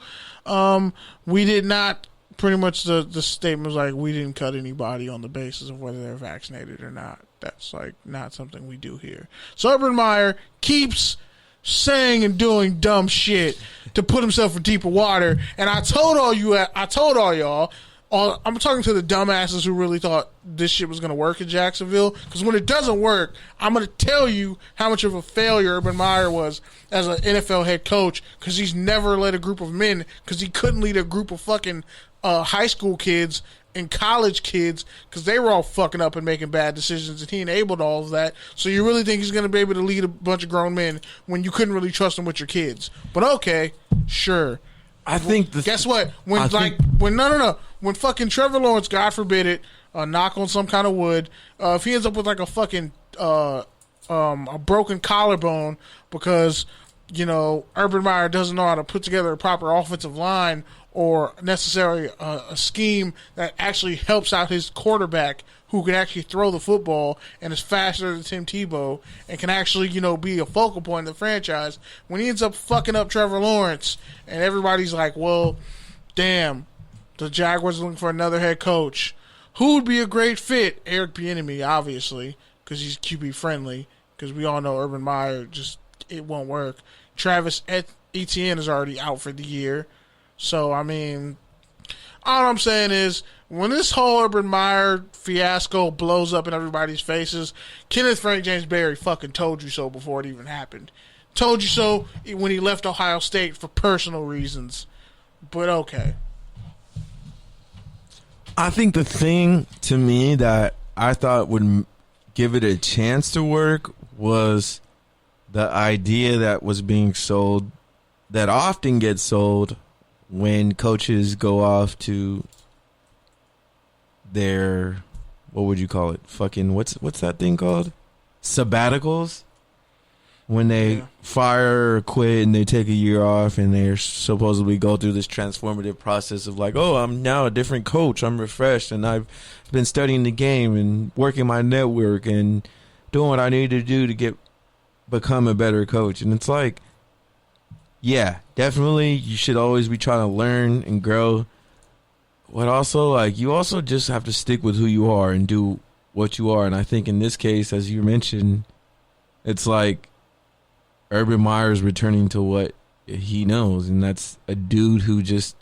We did not, pretty much the statement was like, we didn't cut anybody on the basis of whether they're vaccinated or not. That's not something we do here. So Urban Meyer keeps saying and doing dumb shit to put himself in deeper water. And I told all y'all, I'm talking to the dumbasses who really thought this shit was going to work in Jacksonville. Because when it doesn't work, I'm going to tell you how much of a failure Urban Meyer was as an NFL head coach. Because he's never led a group of men. Because he couldn't lead a group of fucking high school kids and college kids. Because they were all fucking up and making bad decisions. And he enabled all of that. So you really think he's going to be able to lead a bunch of grown men when you couldn't really trust them with your kids. But okay, sure. I think guess what? When fucking Trevor Lawrence, God forbid it, knock on some kind of wood, if he ends up with a fucking a broken collarbone because Urban Meyer doesn't know how to put together a proper offensive line or necessarily a scheme that actually helps out his quarterback who can actually throw the football and is faster than Tim Tebow and can actually, be a focal point of the franchise. When he ends up fucking up Trevor Lawrence and everybody's like, well, damn, the Jaguars are looking for another head coach. Who would be a great fit? Eric Bieniemy, obviously, because he's QB friendly, because we all know Urban Meyer, it won't work. Travis Etienne is already out for the year. So, all I'm saying is, when this whole Urban Meyer fiasco blows up in everybody's faces, Kenneth Frank James Barry fucking told you so before it even happened. Told you so when he left Ohio State for personal reasons. But okay. I think the thing to me that I thought would give it a chance to work was the idea that was being sold, that often gets sold when coaches go off to their, what would you call it? Fucking, what's that thing called? Sabbaticals? When they fire or quit and they take a year off and they're supposedly go through this transformative process of I'm now a different coach. I'm refreshed and I've been studying the game and working my network and doing what I need to do to become a better coach. And it's yeah, definitely you should always be trying to learn and grow. But also, you also just have to stick with who you are and do what you are. And I think in this case, as you mentioned, it's Urban Meyer's returning to what he knows, and that's a dude who just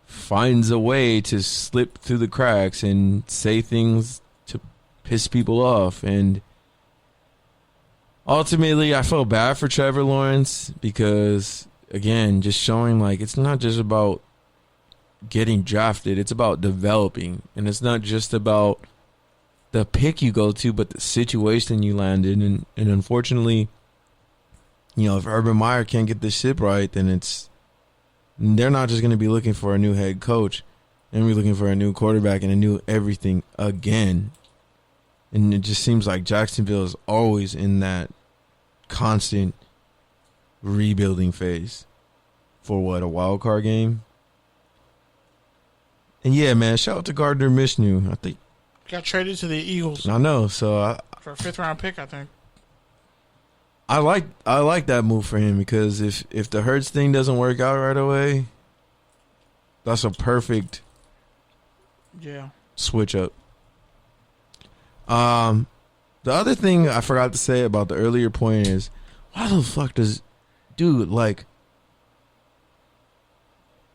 finds a way to slip through the cracks and say things to piss people off. And ultimately, I felt bad for Trevor Lawrence because, again, just showing like it's not just about getting drafted. It's about developing. And it's not just about the pick you go to, but the situation you land in. And unfortunately, you know, if Urban Meyer can't get this ship right, then they're not just going to be looking for a new head coach. They're going to be looking for a new quarterback and a new everything again. And it just seems like Jacksonville is always in that constant rebuilding phase for a wild card game. And yeah, man, shout out to Gardner Minshew. I think got traded to the Eagles. I know, so for a 5th round pick, I think. I like that move for him because if the Hurts thing doesn't work out right away, that's a perfect switch up. The other thing I forgot to say about the earlier point is, why the fuck does, dude, like,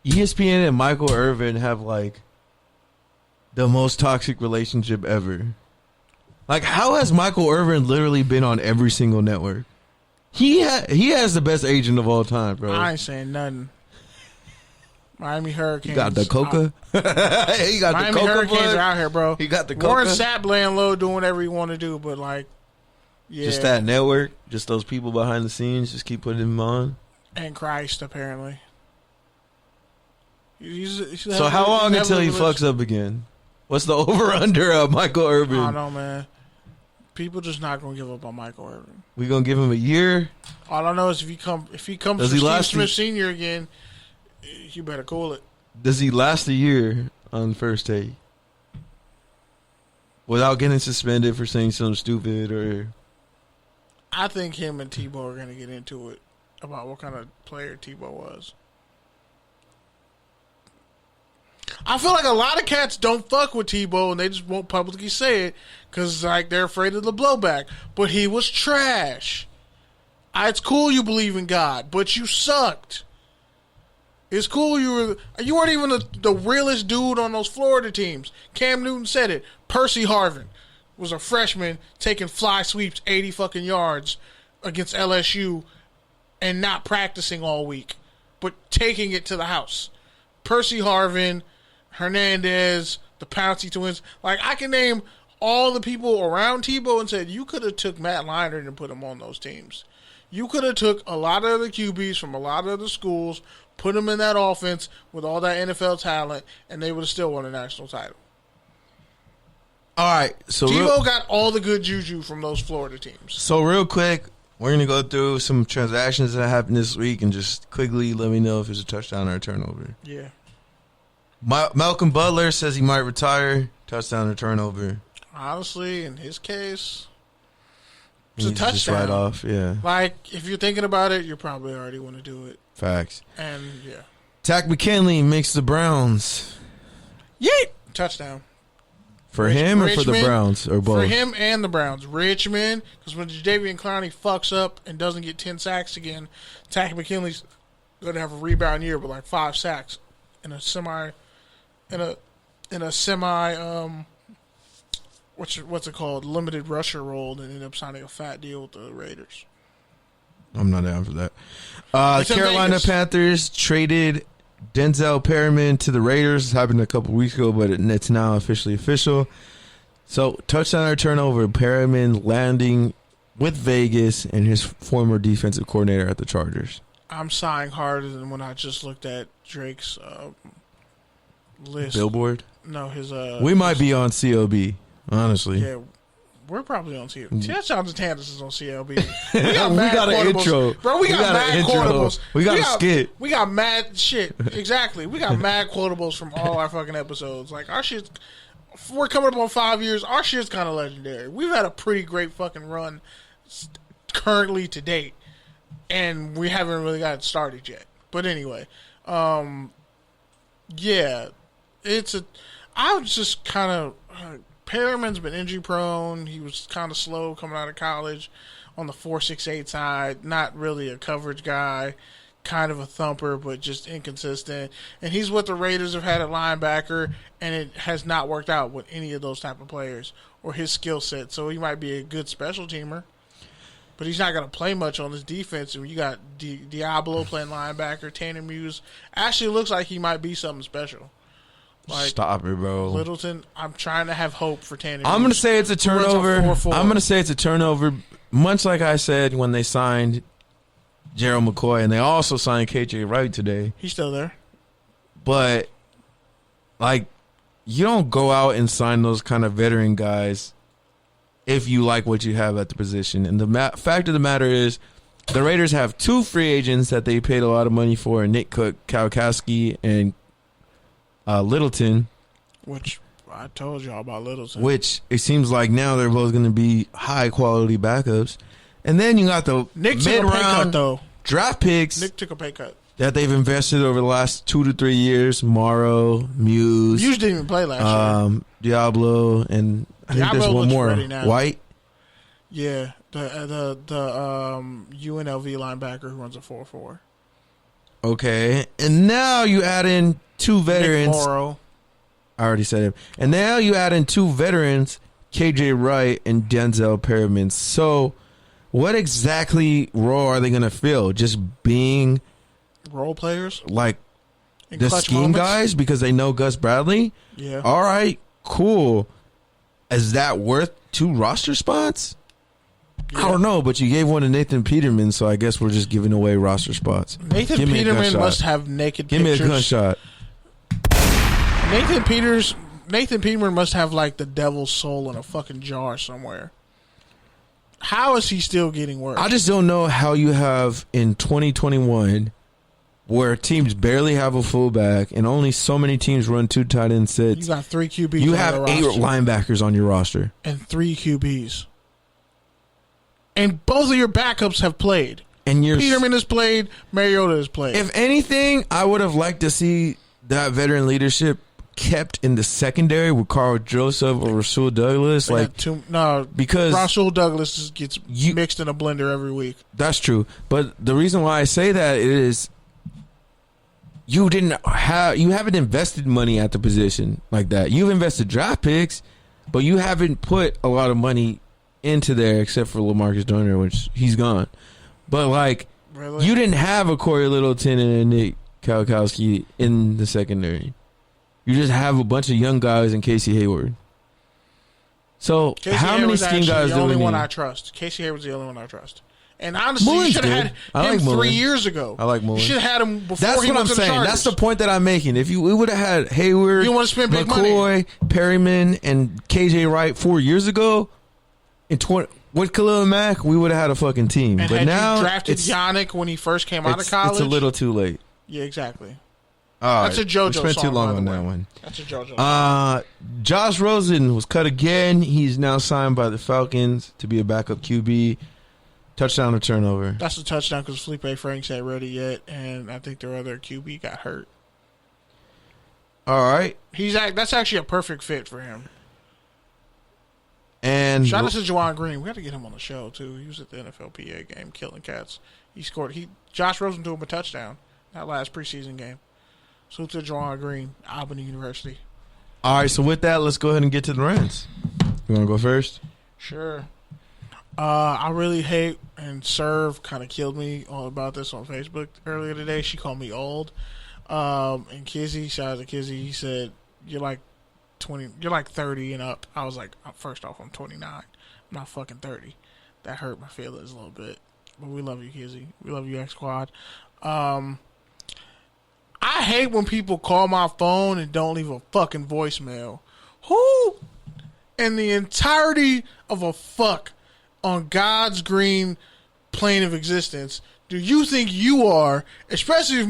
ESPN and Michael Irvin have, like, the most toxic relationship ever? Like, how has Michael Irvin literally been on every single network? He has the best agent of all time, bro. I ain't saying nothing. Miami Hurricanes. You got the coca. He got Miami the coca. Hurricanes are out here, bro. He got the coca. Warren Sapp laying low, doing whatever you want to do, but like, yeah. Just that network, just those people behind the scenes, just keep putting him on. And Christ, apparently. So how long until he fucks up again? What's the over/under of Michael Irvin? I don't know, man. People just not gonna give up on Michael Irvin. We gonna give him a year? All I know is if he comes to Steve Smith Sr. again, you better cool it. Does he last a year on first take without getting suspended for saying something stupid? Or I think him and Tebow are gonna get into it about what kind of player Tebow was. I feel like a lot of cats don't fuck with Tebow and they just won't publicly say it because like they're afraid of the blowback. But he was trash. It's cool you believe in God, but you sucked. It's cool you weren't even the realest dude on those Florida teams. Cam Newton said it. Percy Harvin was a freshman taking fly sweeps 80 fucking yards against LSU and not practicing all week, but taking it to the house. Percy Harvin, Hernandez, the Pouncey twins. Like, I can name all the people around Tebow and said, you could have took Matt Leinart and put him on those teams. You could have took a lot of the QBs from a lot of the schools, put them in that offense with all that NFL talent, and they would have still won a national title. All right. So Tebow got all the good juju from those Florida teams. So real quick, we're going to go through some transactions that happened this week and just quickly let me know if it's a touchdown or a turnover. Yeah. Malcolm Butler says he might retire. Touchdown or turnover. Honestly, in his case, it's He a touchdown. just right off, yeah. Like, if you're thinking about it, you probably already want to do it. Facts. And, yeah. Takk McKinley makes the Browns. Yeet! Touchdown. For him or for the Browns? Or both? For him and the Browns. Richmond, because when Jadeveon Clowney fucks up and doesn't get 10 sacks again, Takk McKinley's going to have a rebound year with like 5 sacks in a semi what's it called, limited rusher role, and ended up signing a fat deal with the Raiders. I'm not down for that. Carolina Panthers traded Denzel Perryman to the Raiders. This happened a couple weeks ago, but it's now officially official. So, touchdown or turnover, Perryman landing with Vegas and his former defensive coordinator at the Chargers. I'm sighing harder than when I just looked at Drake's list. Billboard? No, his we might be on CLB, honestly. Yeah, we're probably on CLB. Touchdowns and Tandis is on CLB. We got an intro. Bro, we got mad quotables. We got a skit. We got mad shit. Exactly. We got mad quotables from all our fucking episodes. Like, our shit's, we're coming up on 5 years. Our shit's kind of legendary. We've had a pretty great fucking run currently to date, and we haven't really got it started yet. But anyway, yeah, I was just kind of, Perriman's been injury prone. He was kind of slow coming out of college on the 4.68 side. Not really a coverage guy. Kind of a thumper, but just inconsistent. And he's what the Raiders have had at linebacker, and it has not worked out with any of those type of players or his skill set. So he might be a good special teamer. but he's not going to play much on this defense. And you got Diablo playing linebacker, Tanner Muse. Actually, looks like he might be something special. Like, stop it, bro. Littleton, I'm trying to have hope for Tanner Muse. I'm going to say it's a turnover. I'm going to say it's a turnover, much like I said when they signed Gerald McCoy, and they also signed KJ Wright today. He's still there. But, like, you don't go out and sign those kind of veteran guys if you like what you have at the position. And the fact of the matter is, the Raiders have 2 free agents that they paid a lot of money for, Nick Kwiatkowski and Littleton. Which I told y'all about Littleton. Which it seems like now they're both going to be high-quality backups. And then you got the Nick took a pay cut, though. Draft picks. Nick took a pay cut. That they've invested over the last 2 to 3 years. Morrow, Muse. Muse didn't even play last year. Diablo, and I think there's one more. White. Yeah, the UNLV linebacker who runs a 4.4. Okay, and now you add in 2 veterans. Nick Morrow. I already said it. And now you add in 2 veterans, KJ Wright and Denzel Perriman. So, what exactly role are they going to fill? Just being role players, like in the scheme moments? guys, because they know Gus Bradley. Yeah. All right, cool. Is that worth 2 roster spots? Yeah. I don't know, but you gave one to Nathan Peterman, so I guess we're just giving away roster spots. Nathan Peterman must have naked Give pictures. me a gunshot. Nathan Peterman must have like the devil's soul in a fucking jar somewhere. How is he still getting work? I just don't know how you have in 2021 where teams barely have a fullback and only so many teams run 2 tight end sets. You got 3 QBs. You have 8 linebackers on your roster. And 3 QBs. And both of your backups have played. And Peterman has played. Mariota has played. If anything, I would have liked to see that veteran leadership kept in the secondary with Carl Joseph or Rasul Douglas. Because Rasul Douglas gets mixed in a blender every week. That's true. But the reason why I say that is you haven't invested money at the position like that. You've invested draft picks, but you haven't put a lot of money into there except for LaMarcus Joyner, which he's gone. But really? You didn't have a Corey Littleton and a Nick Kwiatkowski in the secondary. You just have a bunch of young guys and Casey Hayward. So how many scheme guys do we need? The only one I trust. Casey Hayward's the only one I trust. And honestly, you should have had him 3 years ago. I like Mullen. You should have had him before. That's what I'm saying. That's the point that I'm making. If we would have had Hayward, you want to spend big McCoy, money. Perryman, and KJ Wright 4 years ago, with Khalil Mack, we would have had a fucking team. And but had now you drafted Yannick when he first came out of college, it's a little too late. Yeah, exactly. That's a JoJo song. We spent too long on that one. That's a JoJo song. Josh Rosen was cut again. He's now signed by the Falcons to be a backup QB. Touchdown or turnover? That's a touchdown because Felipe Franks ain't ready yet, and I think their other QB got hurt. All right. That's actually a perfect fit for him. And shout out to Juwan Green. We got to get him on the show too. He was at the NFLPA game killing cats. He scored. Josh Rosen threw him a touchdown that last preseason game. Salute to Juwan Green, Albany University. All right, so with that, let's go ahead and get to the rants. You want to go first? Sure. I really hate, and Serve kind of killed me all about this on Facebook earlier today. She called me old. And Kizzy, shout out to Kizzy, he said, you're like 30 and up. I was like, first off, I'm 29. I'm not fucking 30. That hurt my feelings a little bit. But we love you, Kizzy. We love you, X Squad. I hate when people call my phone and don't leave a fucking voicemail. Who in the entirety of a fuck on God's green plane of existence do you think you are, especially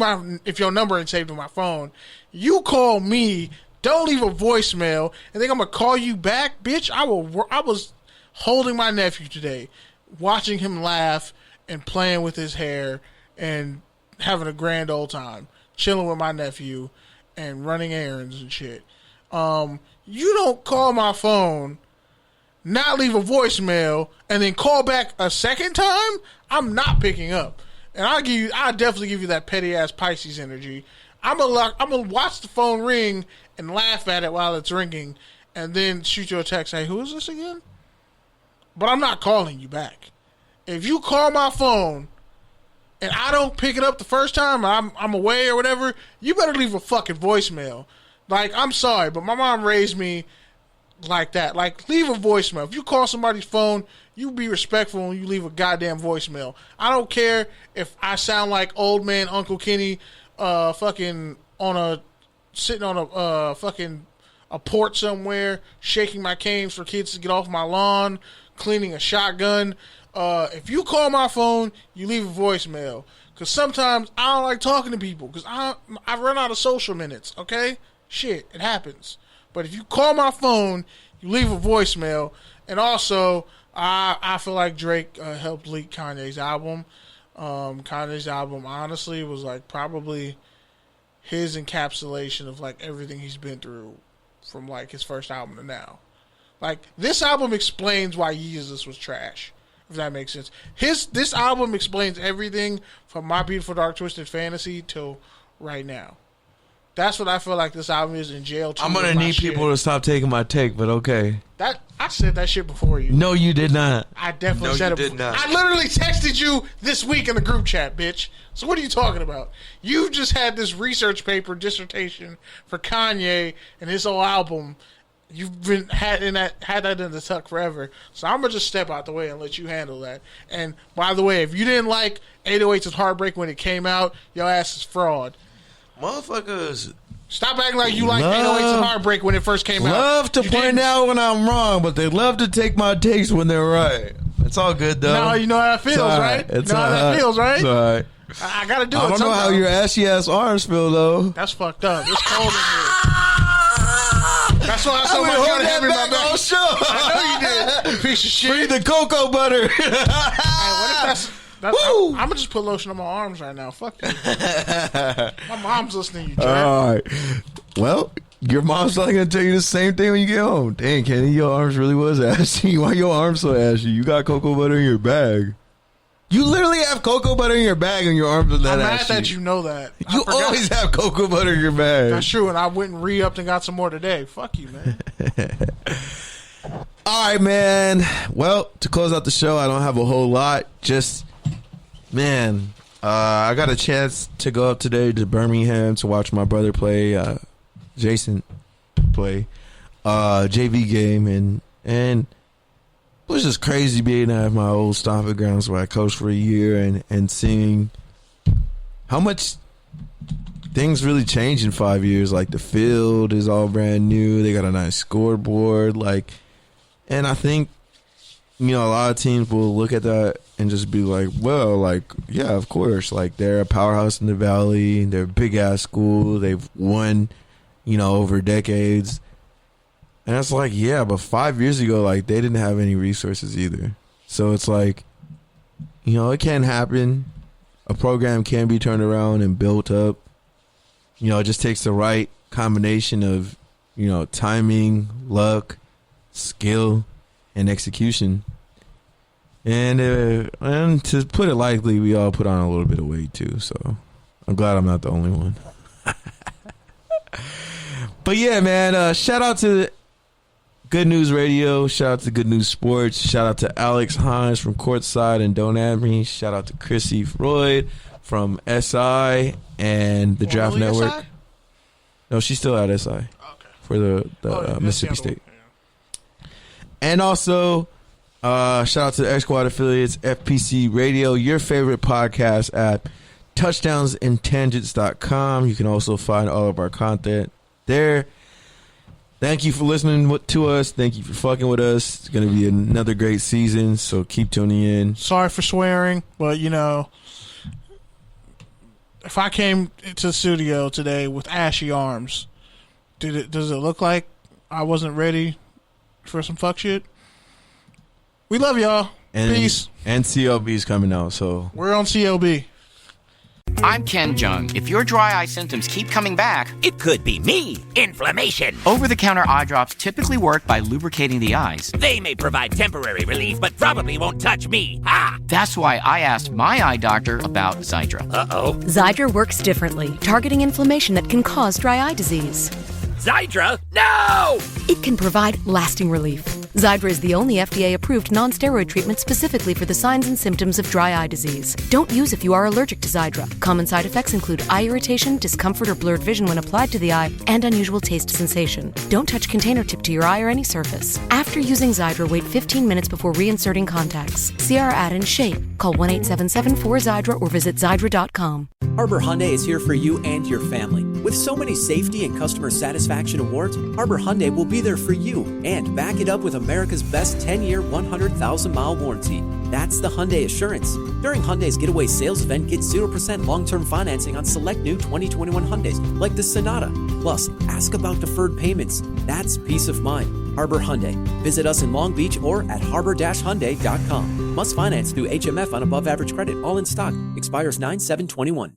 if your number ain't saved on my phone, you call me, don't leave a voicemail, and think I'm going to call you back? Bitch, I was holding my nephew today, watching him laugh and playing with his hair and having a grand old time, chilling with my nephew and running errands and shit. You don't call my phone, not leave a voicemail, and then call back a second time? I'm not picking up. And I'll definitely give you that petty ass Pisces energy. I'm gonna watch the phone ring and laugh at it while it's ringing, and then shoot you a text. Hey, who is this again? But I'm not calling you back. if you call my phone and I don't pick it up the first time, I'm away or whatever, you better leave a fucking voicemail. Like, I'm sorry, but my mom raised me like that. Like, leave a voicemail. If you call somebody's phone, you be respectful when you leave a goddamn voicemail. I don't care if I sound like old man Uncle Kenny sitting on a fucking a porch somewhere, shaking my canes for kids to get off my lawn, cleaning a shotgun. If you call my phone, you leave a voicemail. Because sometimes I don't like talking to people because I run out of social minutes, okay? Shit, it happens. But if you call my phone, you leave a voicemail. And also, I feel like Drake helped leak Kanye's album. Kanye's album, honestly, was like probably his encapsulation of like everything he's been through from like his first album to now. Like, this album explains why Yeezus was trash, if that makes sense. This album explains everything from My Beautiful Dark Twisted Fantasy till right now. That's what I feel like this album is. In Jail 2. I'm gonna need people to stop taking my take, but okay. I said that shit before you. No, you did not. I definitely said it. No, you did not. I literally texted you this week in the group chat, bitch. So what are you talking about? You just had this research paper dissertation for Kanye and his whole album. You've been had that in the tuck forever. So I'm gonna just step out the way and let you handle that. And by the way, if you didn't like 808s with Heartbreak when it came out, your ass is fraud. Motherfuckers. Stop acting like you like 808s and Heartbreak when it first came out. Love to point out when I'm wrong, but they love to take my takes when they're right. It's all good, though. No, you know how that feels, right? It's you know how that feels, right? It's all right. I gotta do it. I don't know how your ashy-ass arms feel, though. That's fucked up. It's cold in here. That's why I so much gotta have me in my back. Show. I know you did, piece of shit. Free the cocoa butter. Hey, what if that's I'm gonna just put lotion on my arms right now. Fuck you. My mom's listening to you, Jared. All right. Well, your mom's not gonna tell you the same thing when you get home. Dang, Kenny, your arms really was ashy. Why your arms so ashy? You got cocoa butter in your bag. You literally have cocoa butter in your bag and your arms are that ashy. I'm mad that you know that. You always have cocoa butter in your bag. That's true, and I went and re-upped and got some more today. Fuck you, man. All right, man. Well, to close out the show, I don't have a whole lot. Just, man, I got a chance to go up today to Birmingham to watch my brother play, Jason play, JV game, and it was just crazy being at my old stomping grounds where I coached for a year and seeing how much things really change in 5 years. Like, the field is all brand new. They got a nice scoreboard. Like, and I think, you know, a lot of teams will look at that and just be like, well, like, yeah, of course. Like, they're a powerhouse in the Valley. They're a big-ass school. They've won, you know, over decades. And it's like, yeah, but 5 years ago, like, they didn't have any resources either. So it's like, you know, it can happen. A program can be turned around and built up. You know, it just takes the right combination of, you know, timing, luck, skill, and execution. And to put it lightly, we all put on a little bit of weight too. So I'm glad I'm not the only one. But yeah, man, shout out to Good News Radio. Shout out to Good News Sports. Shout out to Alex Hymes from Courtside and Don't At Me. Shout out to Crissy Floyd from SI and the Draft Network. SI? No, she's still at SI for the Mississippi State. Yeah. And also, shout out to the X Squad affiliates, FPC Radio, your favorite podcast app, touchdownsandtangents.com. You can also find all of our content there. Thank you for listening to us. Thank you for fucking with us. It's going to be another great season, so keep tuning in. Sorry for swearing, but, you know, if I came to the studio today with ashy arms, does it look like I wasn't ready for some fuck shit? We love y'all. Peace. And CLB is coming out, so. We're on CLB. I'm Ken Jeong. If your dry eye symptoms keep coming back, it could be me. Inflammation. Over-the-counter eye drops typically work by lubricating the eyes. They may provide temporary relief, but probably won't touch me. Ah! That's why I asked my eye doctor about Xiidra. Uh-oh. Xiidra works differently, targeting inflammation that can cause dry eye disease. Zydra? No! It can provide lasting relief. Zydra is the only FDA-approved non-steroid treatment specifically for the signs and symptoms of dry eye disease. Don't use if you are allergic to Zydra. Common side effects include eye irritation, discomfort or blurred vision when applied to the eye, and unusual taste sensation. Don't touch container tip to your eye or any surface. After using Zydra, wait 15 minutes before reinserting contacts. See our ad in shape. Call 1-877-4ZYDRA or visit Zydra.com. Harbor Hyundai is here for you and your family. With so many safety and customer satisfaction awards, Harbor Hyundai will be there for you and back it up with America's best 10-year, 100,000-mile warranty. That's the Hyundai Assurance. During Hyundai's Getaway Sales Event, get 0% long-term financing on select new 2021 Hyundais, like the Sonata. Plus, ask about deferred payments. That's peace of mind. Harbor Hyundai. Visit us in Long Beach or at harbor-hyundai.com. Must finance through HMF on above average credit. All in stock. Expires 9/7/21.